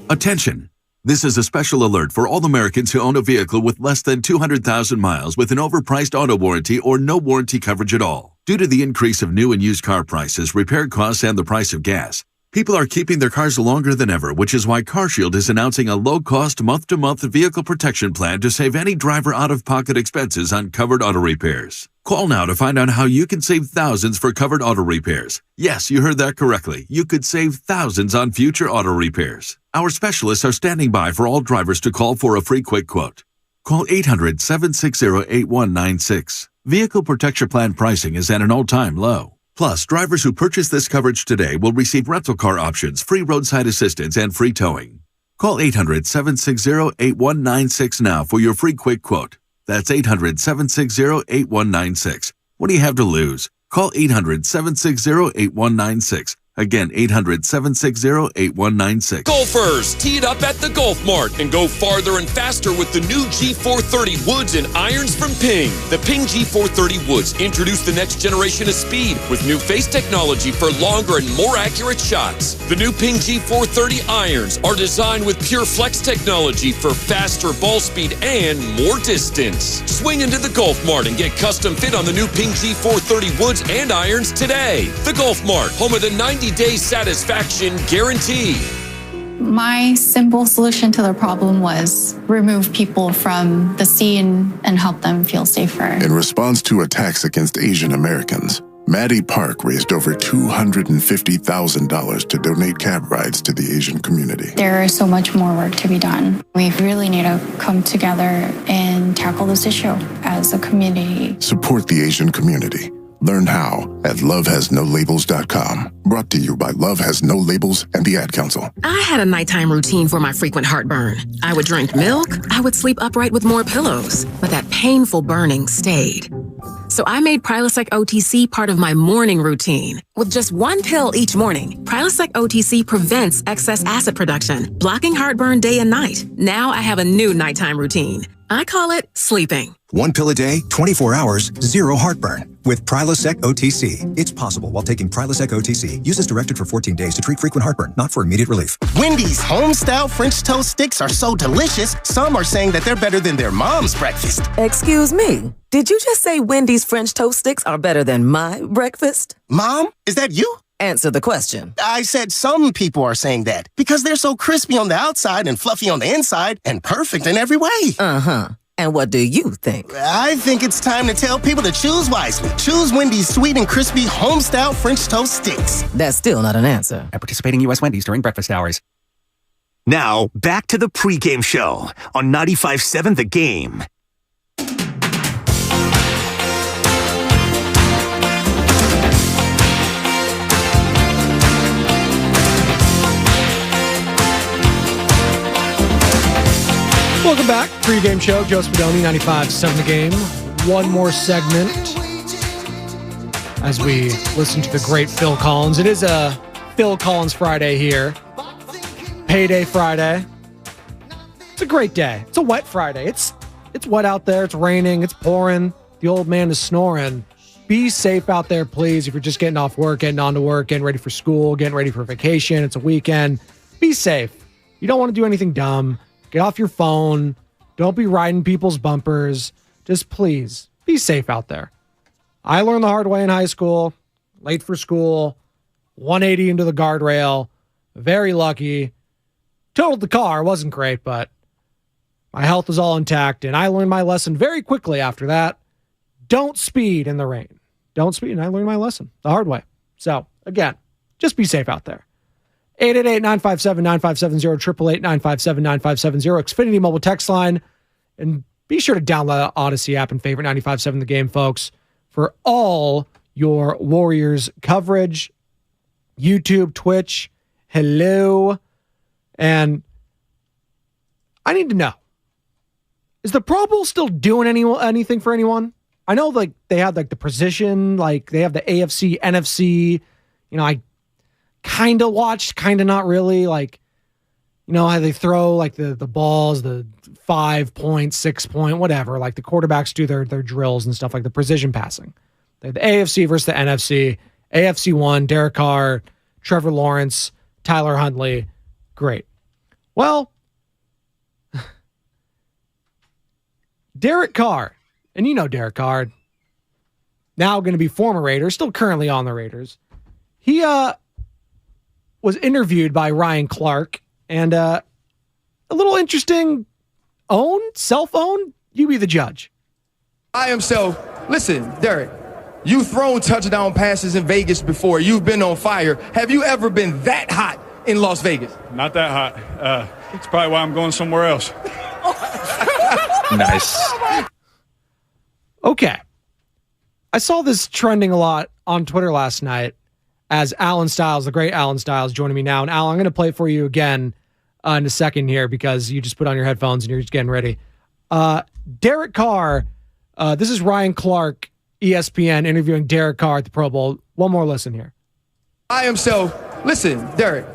Attention! This is a special alert for all Americans who own a vehicle with less than 200,000 miles with an overpriced auto warranty or no warranty coverage at all. Due to the increase of new and used car prices, repair costs, and the price of gas, people are keeping their cars longer than ever, which is why CarShield is announcing a low-cost month-to-month vehicle protection plan to save any driver out-of-pocket expenses on covered auto repairs. Call now to find out how you can save thousands for covered auto repairs. Yes, you heard that correctly. You could save thousands on future auto repairs. Our specialists are standing by for all drivers to call for a free quick quote. Call 800-760-8196. Vehicle protection plan pricing is at an all-time low. Plus, drivers who purchase this coverage today will receive rental car options, free roadside assistance, and free towing. Call 800-760-8196 now for your free quick quote. That's 800-760-8196. What do you have to lose? Call 800-760-8196. Again, 800-760-8196. Golfers, tee it up at the Golf Mart and go farther and faster with the new G430 woods and irons from Ping. The Ping G430 woods introduce the next generation of speed with new face technology for longer and more accurate shots. The new Ping G430 irons are designed with pure flex technology for faster ball speed and more distance. Swing into the Golf Mart and get custom fit on the new Ping G430 woods and irons today. The Golf Mart, home of the 90-day satisfaction guarantee. My simple solution to the problem was remove people from the scene and help them feel safer. In response to attacks against Asian Americans, Maddie Park raised over $250,000 to donate cab rides to the Asian community. There is so much more work to be done. We really need to come together and tackle this issue as a community. Support the Asian community. Learn how at lovehasnolabels.com. Brought to you by Love Has No Labels and the Ad Council. I had a nighttime routine for my frequent heartburn. I would drink milk, I would sleep upright with more pillows, but that painful burning stayed. So I made Prilosec OTC part of my morning routine. With just one pill each morning, Prilosec OTC prevents excess acid production, blocking heartburn day and night. Now I have a new nighttime routine. I call it sleeping. One pill a day, 24 hours, zero heartburn. With Prilosec OTC. It's possible while taking Prilosec OTC. Use as directed for 14 days to treat frequent heartburn, not for immediate relief. Wendy's home-style French toast sticks are so delicious, some are saying that they're better than their mom's breakfast. Excuse me. Did you just say Wendy's French toast sticks are better than my breakfast? Mom, is that you? Answer the question. I said some people are saying that because they're so crispy on the outside and fluffy on the inside and perfect in every way. Uh-huh. And what do you think? I think it's time to tell people to choose wisely. Choose Wendy's sweet and crispy home-style French toast sticks. That's still not an answer. At participating U.S. Wendy's during breakfast hours. Now, back to the pregame show on 95.7 The Game. Welcome back. Pregame show. Joe Spadoni, 95.7 The Game. One more segment as we listen to the great Phil Collins. It is a Phil Collins Friday here. Payday Friday. It's a great day. It's a wet Friday. It's wet out there. It's raining. It's pouring. The old man is snoring. Be safe out there, please. If you're just getting off work, getting on to work, getting ready for school, getting ready for vacation, it's a weekend. Be safe. You don't want to do anything dumb. Get off your phone. Don't be riding people's bumpers. Just please be safe out there. I learned the hard way in high school. Late for school. 180 into the guardrail. Very lucky. Totaled the car. Wasn't great, but my health was all intact. And I learned my lesson very quickly after that. Don't speed in the rain. Don't speed. And I learned my lesson the hard way. So, again, just be safe out there. 888-957-9570, 888-957-9570, Xfinity mobile text line. And be sure to download the Odyssey app and favorite 95.7 The Game, folks, for all your Warriors coverage. YouTube, Twitch, hello. And I need to know. Is the Pro Bowl still doing anything for anyone? I know like they have like the precision, like they have the AFC, NFC. I kind of watched, kind of not really. Like, how they throw like the balls, the 5 point, 6 point, whatever. Like the quarterbacks do their drills and stuff, like the precision passing. They have the AFC versus the NFC. AFC won, Derek Carr, Trevor Lawrence, Tyler Huntley. Great. Well, Derek Carr, and Derek Carr, now going to be former Raider, still currently on the Raiders. He was interviewed by Ryan Clark, and a little interesting self-own, you be the judge. Listen, Derek, you've thrown touchdown passes in Vegas before. You've been on fire. Have you ever been that hot in Las Vegas? Not that hot. It's probably why I'm going somewhere else. Nice. Okay. I saw this trending a lot on Twitter last night as Alan Stiles, the great Alan Stiles, joining me now. And Alan, I'm going to play it for you again in a second here because you just put on your headphones and you're just getting ready. Derek Carr, this is Ryan Clark, ESPN, interviewing Derek Carr at the Pro Bowl. One more listen here. Listen, Derek,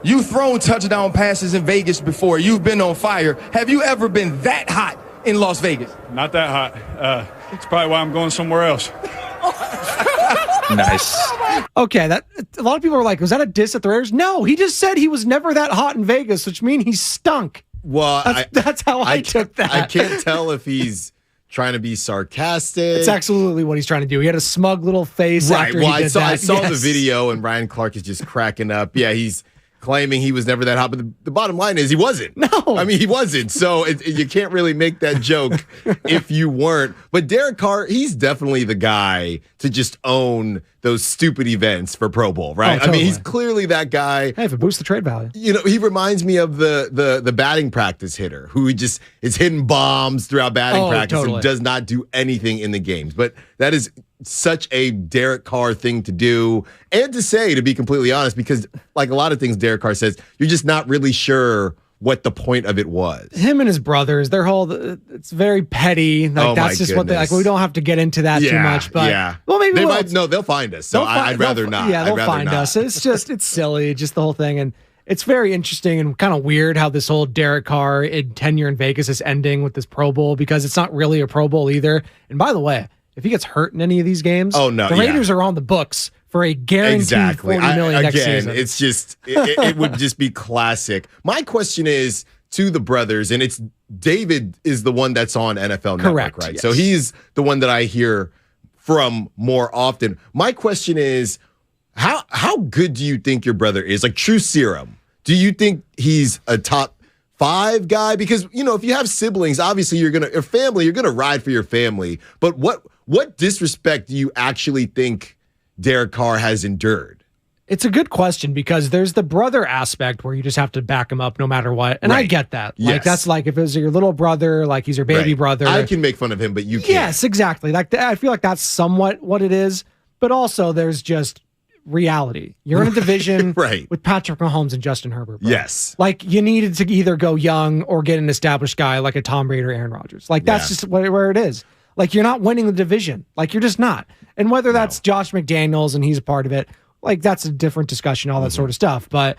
you've thrown touchdown passes in Vegas before. You've been on fire. Have you ever been that hot in Las Vegas? Not that hot. It's probably why I'm going somewhere else. Nice. Okay, that a lot of people are like, was that a diss at the Raiders? No, he just said he was never that hot in Vegas, which means he stunk. Well, that's how I took that. I can't tell if he's trying to be sarcastic. It's absolutely what he's trying to do. He had a smug little face. Right. After Well, he did I saw that. the video, and Ryan Clark is just cracking up. Yeah, he's claiming he was never that hot, but the bottom line is he wasn't. No. I mean, he wasn't. So you can't really make that joke if you weren't. But Derek Carr, he's definitely the guy to just own those stupid events for Pro Bowl, right? Oh, totally. I mean, he's clearly that guy. Hey, if it boosts the trade value. He reminds me of the batting practice hitter who just is hitting bombs throughout batting practice and does not do anything in the games. But that is such a Derek Carr thing to do and to say, to be completely honest, because like a lot of things Derek Carr says, you're just not really sure what the point of it was. Him and his brothers, their whole, it's very petty. Like that's just what they like. We don't have to get into that too much, but well, maybe they might. No, they'll find us. So I'd rather not. Yeah, they'll find us. It's silly, just the whole thing. And it's very interesting and kind of weird how this whole Derek Carr tenure in Vegas is ending with this Pro Bowl because it's not really a Pro Bowl either. And by the way, if he gets hurt in any of these games, the Raiders are on the books for a guaranteed $40 million next season. It's just it would just be classic. My question is to the brothers, and it's David is the one that's on NFL Network, right? Yes. So he's the one that I hear from more often. My question is, how good do you think your brother is? Like true serum. Do you think he's a top 5 guy? Because if you have siblings, obviously you're gonna ride for your family. But what disrespect do you actually think Derek Carr has endured? It's a good question because there's the brother aspect where you just have to back him up no matter what. And I get that. Yes. Like that's like if it was your little brother, like he's your baby brother. I can make fun of him, but you can't. Yes, exactly. Like I feel like that's somewhat what it is. But also there's just reality. You're in a division with Patrick Mahomes and Justin Herbert. Bro. Yes. Like you needed to either go young or get an established guy like a Tom Brady or Aaron Rodgers. Like that's just where it is. Like you're not winning the division. Like you're just not. And whether that's Josh McDaniels and he's a part of it, like that's a different discussion, all that sort of stuff. But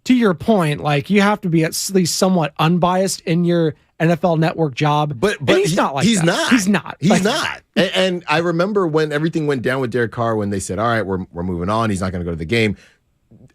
to your point, like you have to be at least somewhat unbiased in your NFL Network job. But he's not like that. He's not. He's not. And I remember when everything went down with Derek Carr, when they said, all right, we're moving on. He's not going to go to the game.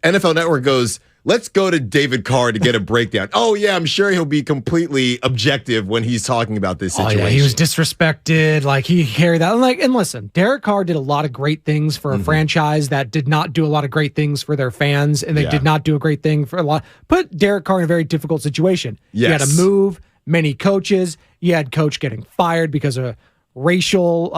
NFL Network goes, let's go to David Carr to get a breakdown. Oh, yeah, I'm sure he'll be completely objective when he's talking about this situation. Oh, yeah, he was disrespected. Like, he carried that. And listen, Derek Carr did a lot of great things for a franchise that did not do a lot of great things for their fans, and they did not do a great thing for a lot. Put Derek Carr in a very difficult situation. He had to move, many coaches. You had coach getting fired because of racial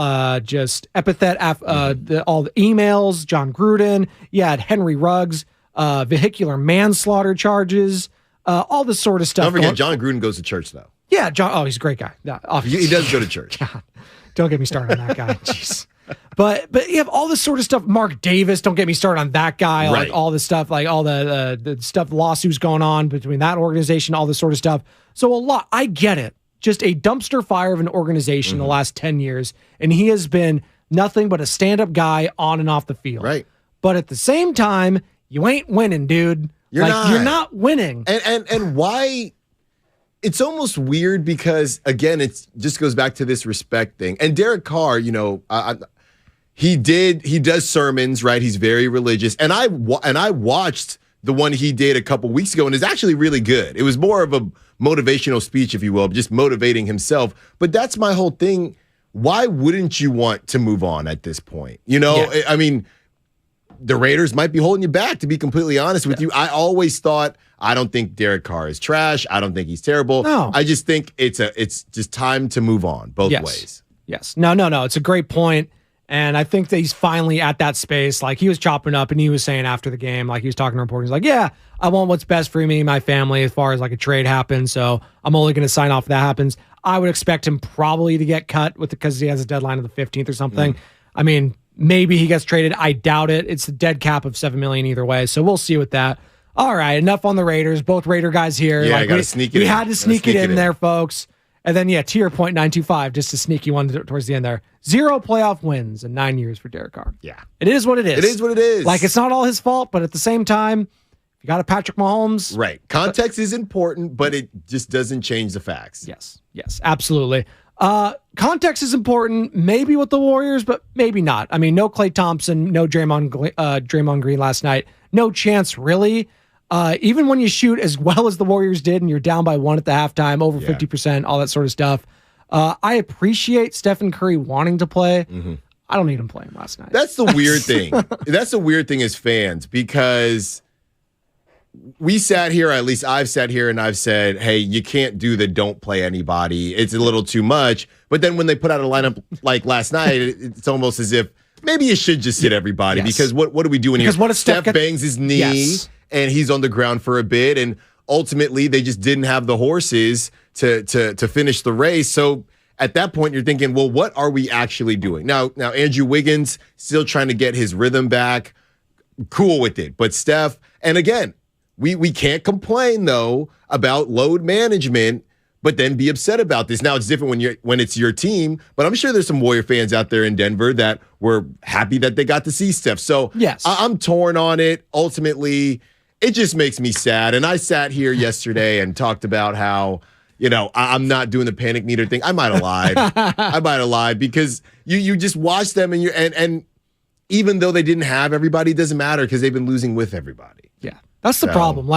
just epithet, all the emails, John Gruden. You had Henry Ruggs. Vehicular manslaughter charges, all this sort of stuff. Don't forget, John Gruden goes to church, though. Yeah, John. Oh, he's a great guy. Yeah, he does go to church. God, don't get me started on that guy. Jeez. But you have all this sort of stuff. Mark Davis, don't get me started on that guy. Like all this stuff, like all the stuff, lawsuits going on between that organization, all this sort of stuff. So a lot. I get it. just a dumpster fire of an organization the last 10 years, and he has been nothing but a stand-up guy on and off the field. Right. But at the same time, you ain't winning, dude. You're not winning. And why? It's almost weird because, again, it just goes back to this respect thing. And Derek Carr, he does sermons, right? He's very religious. And I watched the one he did a couple weeks ago, and it's actually really good. It was more of a motivational speech, if you will, just motivating himself. But that's my whole thing. Why wouldn't you want to move on at this point? I mean, the Raiders might be holding you back, to be completely honest with you. I always thought, I don't think Derek Carr is trash. I don't think he's terrible. No. I just think it's just time to move on both ways. Yes. No. It's a great point. And I think that he's finally at that space. Like, he was chopping up and he was saying after the game, like, he was talking to reporters, like, yeah, I want what's best for me and my family as far as like a trade happens. So I'm only going to sign off if that happens. I would expect him probably to get cut because he has a deadline of the 15th or something. I mean, maybe he gets traded. I doubt it. It's a dead cap of $7 million either way. So we'll see with that. All right, enough on the Raiders. Both Raider guys here. Yeah, like, we had to sneak it in there, folks. And then, to your point, 925, just a sneaky one towards the end there. 0 playoff wins in 9 years for Derek Carr. Yeah. It is what it is. It is what it is. Like, it's not all his fault, but at the same time, you got a Patrick Mahomes. Right. Context is important, but it just doesn't change the facts. Yes, absolutely. Context is important, maybe with the Warriors, but maybe not. I mean, no Klay Thompson, no Draymond Green last night. No chance, really. Even when you shoot as well as the Warriors did and you're down by 1 at the halftime, over 50%, all that sort of stuff. I appreciate Stephen Curry wanting to play. I don't need him playing last night. That's the weird thing. That's the weird thing as fans, because we sat here, at least I've sat here and I've said, hey, you can't do the don't play anybody. It's a little too much. But then when they put out a lineup like last night, it's almost as if maybe you should just sit everybody. Because what are we doing here? What if Steph bangs his knee and he's on the ground for a bit, and ultimately they just didn't have the horses to finish the race. So at that point, you're thinking, well, what are we actually doing? Now Andrew Wiggins still trying to get his rhythm back. Cool with it. But Steph, and again, we can't complain, though, about load management, but then be upset about this. Now, it's different when it's your team, but I'm sure there's some Warrior fans out there in Denver that were happy that they got to see Steph. So yes. I'm torn on it. Ultimately, it just makes me sad. And I sat here yesterday and talked about how, I'm not doing the panic meter thing. I might have lied. Because you just watch them and even though they didn't have everybody, it doesn't matter because they've been losing with everybody. Yeah. That's the problem.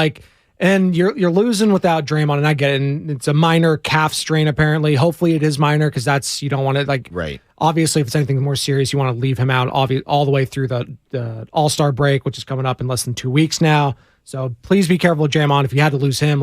And you're losing without Draymond, and I get it. And it's a minor calf strain, apparently. Hopefully it is minor, because you don't want to, right. Obviously, if it's anything more serious, you want to leave him out all the way through the All-Star break, which is coming up in less than 2 weeks now. So please be careful with Draymond. If you had to lose him,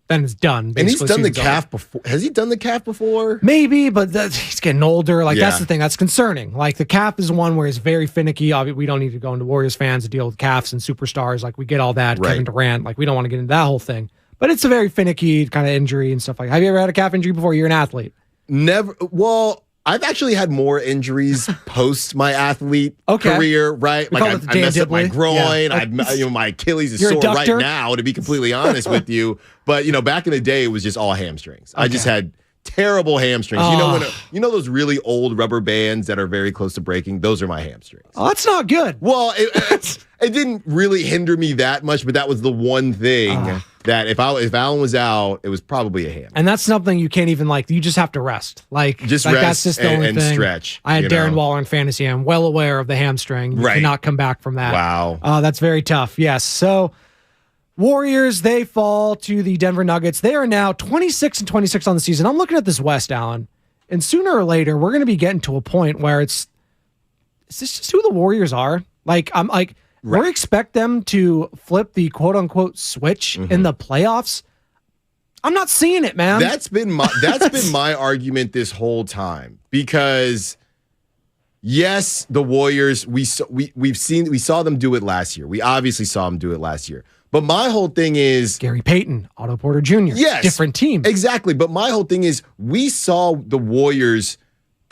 then it's done. And he's done the calf before. Has he done the calf before? Maybe, but he's getting older. That's the thing. That's concerning. The calf is one where it's very finicky. Obviously, we don't need to go into Warriors fans to deal with calves and superstars. We get all that. Right. Kevin Durant. We don't want to get into that whole thing. But it's a very finicky kind of injury and stuff like that. Have you ever had a calf injury before? You're an athlete. Never. Well, I've actually had more injuries post my athlete career, right? I messed up my groin. Yeah. My Achilles is sore right now, to be completely honest with you. But back in the day, it was just all hamstrings. Okay. I just had terrible hamstrings. You know those really old rubber bands that are very close to breaking? Those are my hamstrings. Oh, that's not good. Well, it didn't really hinder me that much, but that was the one thing that if Allen was out, it was probably a hamstring. And that's something you can't even you just have to rest. Rest that's just the only and thing. Stretch. I had Darren Waller in fantasy. I'm well aware of the hamstring. You cannot come back from that. Wow. That's very tough. Yes. So Warriors, they fall to the Denver Nuggets. They are now 26-26 on the season. I'm looking at this West, Allen, and sooner or later, we're going to be getting to a point where is this just who the Warriors are? We expect them to flip the quote unquote switch in the playoffs. I'm not seeing it, man. That's been my argument this whole time, because yes, the Warriors, we saw them do it last year. We obviously saw them do it last year. But my whole thing is Gary Payton, Otto Porter Jr. Yes, different team. Exactly. But my whole thing is we saw the Warriors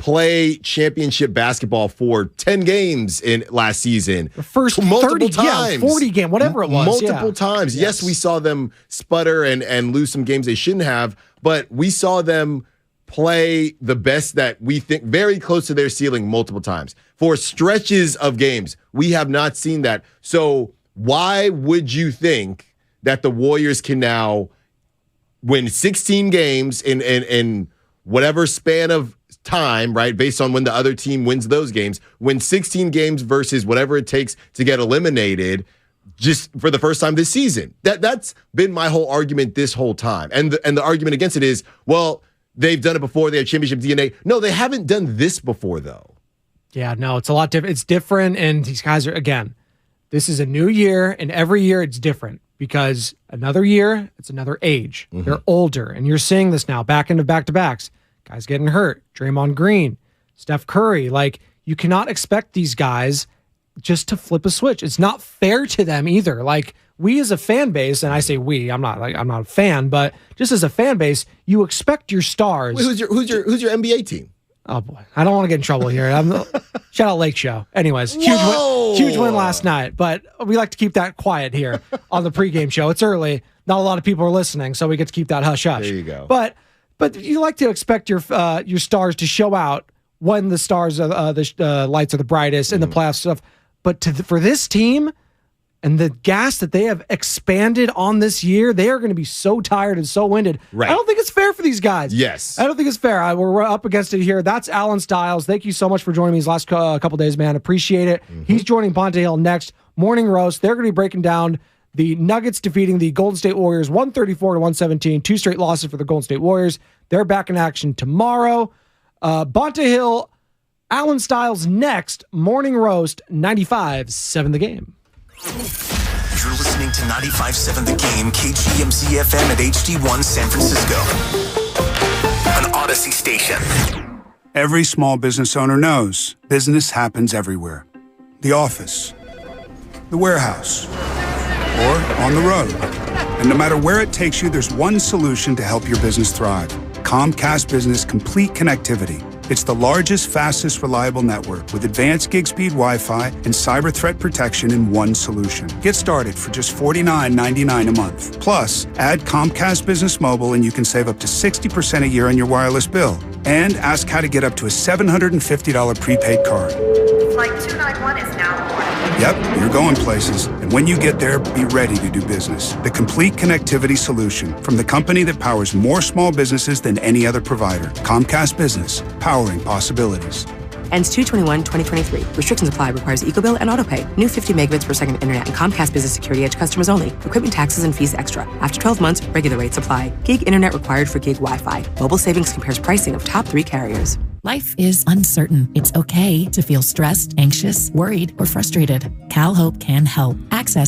play championship basketball for 10 games in last season. The first multiple 30, times. 40 game, whatever it was. Multiple times. Yes, we saw them sputter and lose some games they shouldn't have, but we saw them play the best that we think very close to their ceiling multiple times. For stretches of games, we have not seen that. So why would you think that the Warriors can now win 16 games in whatever span of time, right, based on when the other team wins those games, win 16 games versus whatever it takes to get eliminated just for the first time this season? That's been my whole argument this whole time. And the argument against it is, well, they've done it before. They have championship DNA. No, they haven't done this before, though. Yeah, no, it's a lot different. It's different, and these guys are, again, this is a new year, and every year it's different because another year, it's another age. Mm-hmm. They're older, and you're seeing this now, back into back-to-backs. Guys getting hurt. Draymond Green, Steph Curry. Like, you cannot expect these guys just to flip a switch. It's not fair to them either. Like, we as a fan base, and I say we, I'm not a fan, but just as a fan base, you expect your stars. Wait, who's your NBA team? Oh boy, I don't want to get in trouble here. Shout out Lake Show. Anyways, huge win last night, but we like to keep that quiet here on the pregame show. It's early, not a lot of people are listening, so we get to keep that hush hush. There you go. But you like to expect your stars to show out when the stars the lights are the brightest in the playoff stuff. But for this team and the gas that they have expanded on this year, they are going to be so tired and so winded. Right. I don't think it's fair for these guys. Yes. I don't think it's fair. We're up against it here. That's Alan Stiles. Thank you so much for joining me these last couple days, man. Appreciate it. Mm-hmm. He's joining Ponte Hill next. Morning Roast. They're going to be breaking down the Nuggets defeating the Golden State Warriors 134-117. 2 straight losses for the Golden State Warriors. They're back in action tomorrow. Ponte Hill, Alan Stiles next. Morning Roast, 95.7 The Game. You're listening to 95.7 The Game, KGMZ FM at HD1 San Francisco. An Odyssey station. Every small business owner knows business happens everywhere. The office, the warehouse, or on the road. And no matter where it takes you, there's one solution to help your business thrive. Comcast Business Complete Connectivity. It's the largest, fastest, reliable network with advanced gig speed Wi-Fi and cyber threat protection in one solution. Get started for just $49.99 a month. Plus, add Comcast Business Mobile and you can save up to 60% a year on your wireless bill. And ask how to get up to a $750 prepaid card. Flight 291 is now boarding. Yep, you're going places. And when you get there, be ready to do business. The complete connectivity solution from the company that powers more small businesses than any other provider. Comcast Business, powering possibilities. Ends 2/21/2023. Restrictions apply. Requires EcoBill and AutoPay. New 50 megabits per second internet and Comcast Business Security Edge customers only. Equipment taxes and fees extra. After 12 months, regular rates apply. Gig internet required for gig Wi-Fi. Mobile Savings compares pricing of top 3 carriers. Life is uncertain. It's okay to feel stressed, anxious, worried, or frustrated. CalHope can help. Access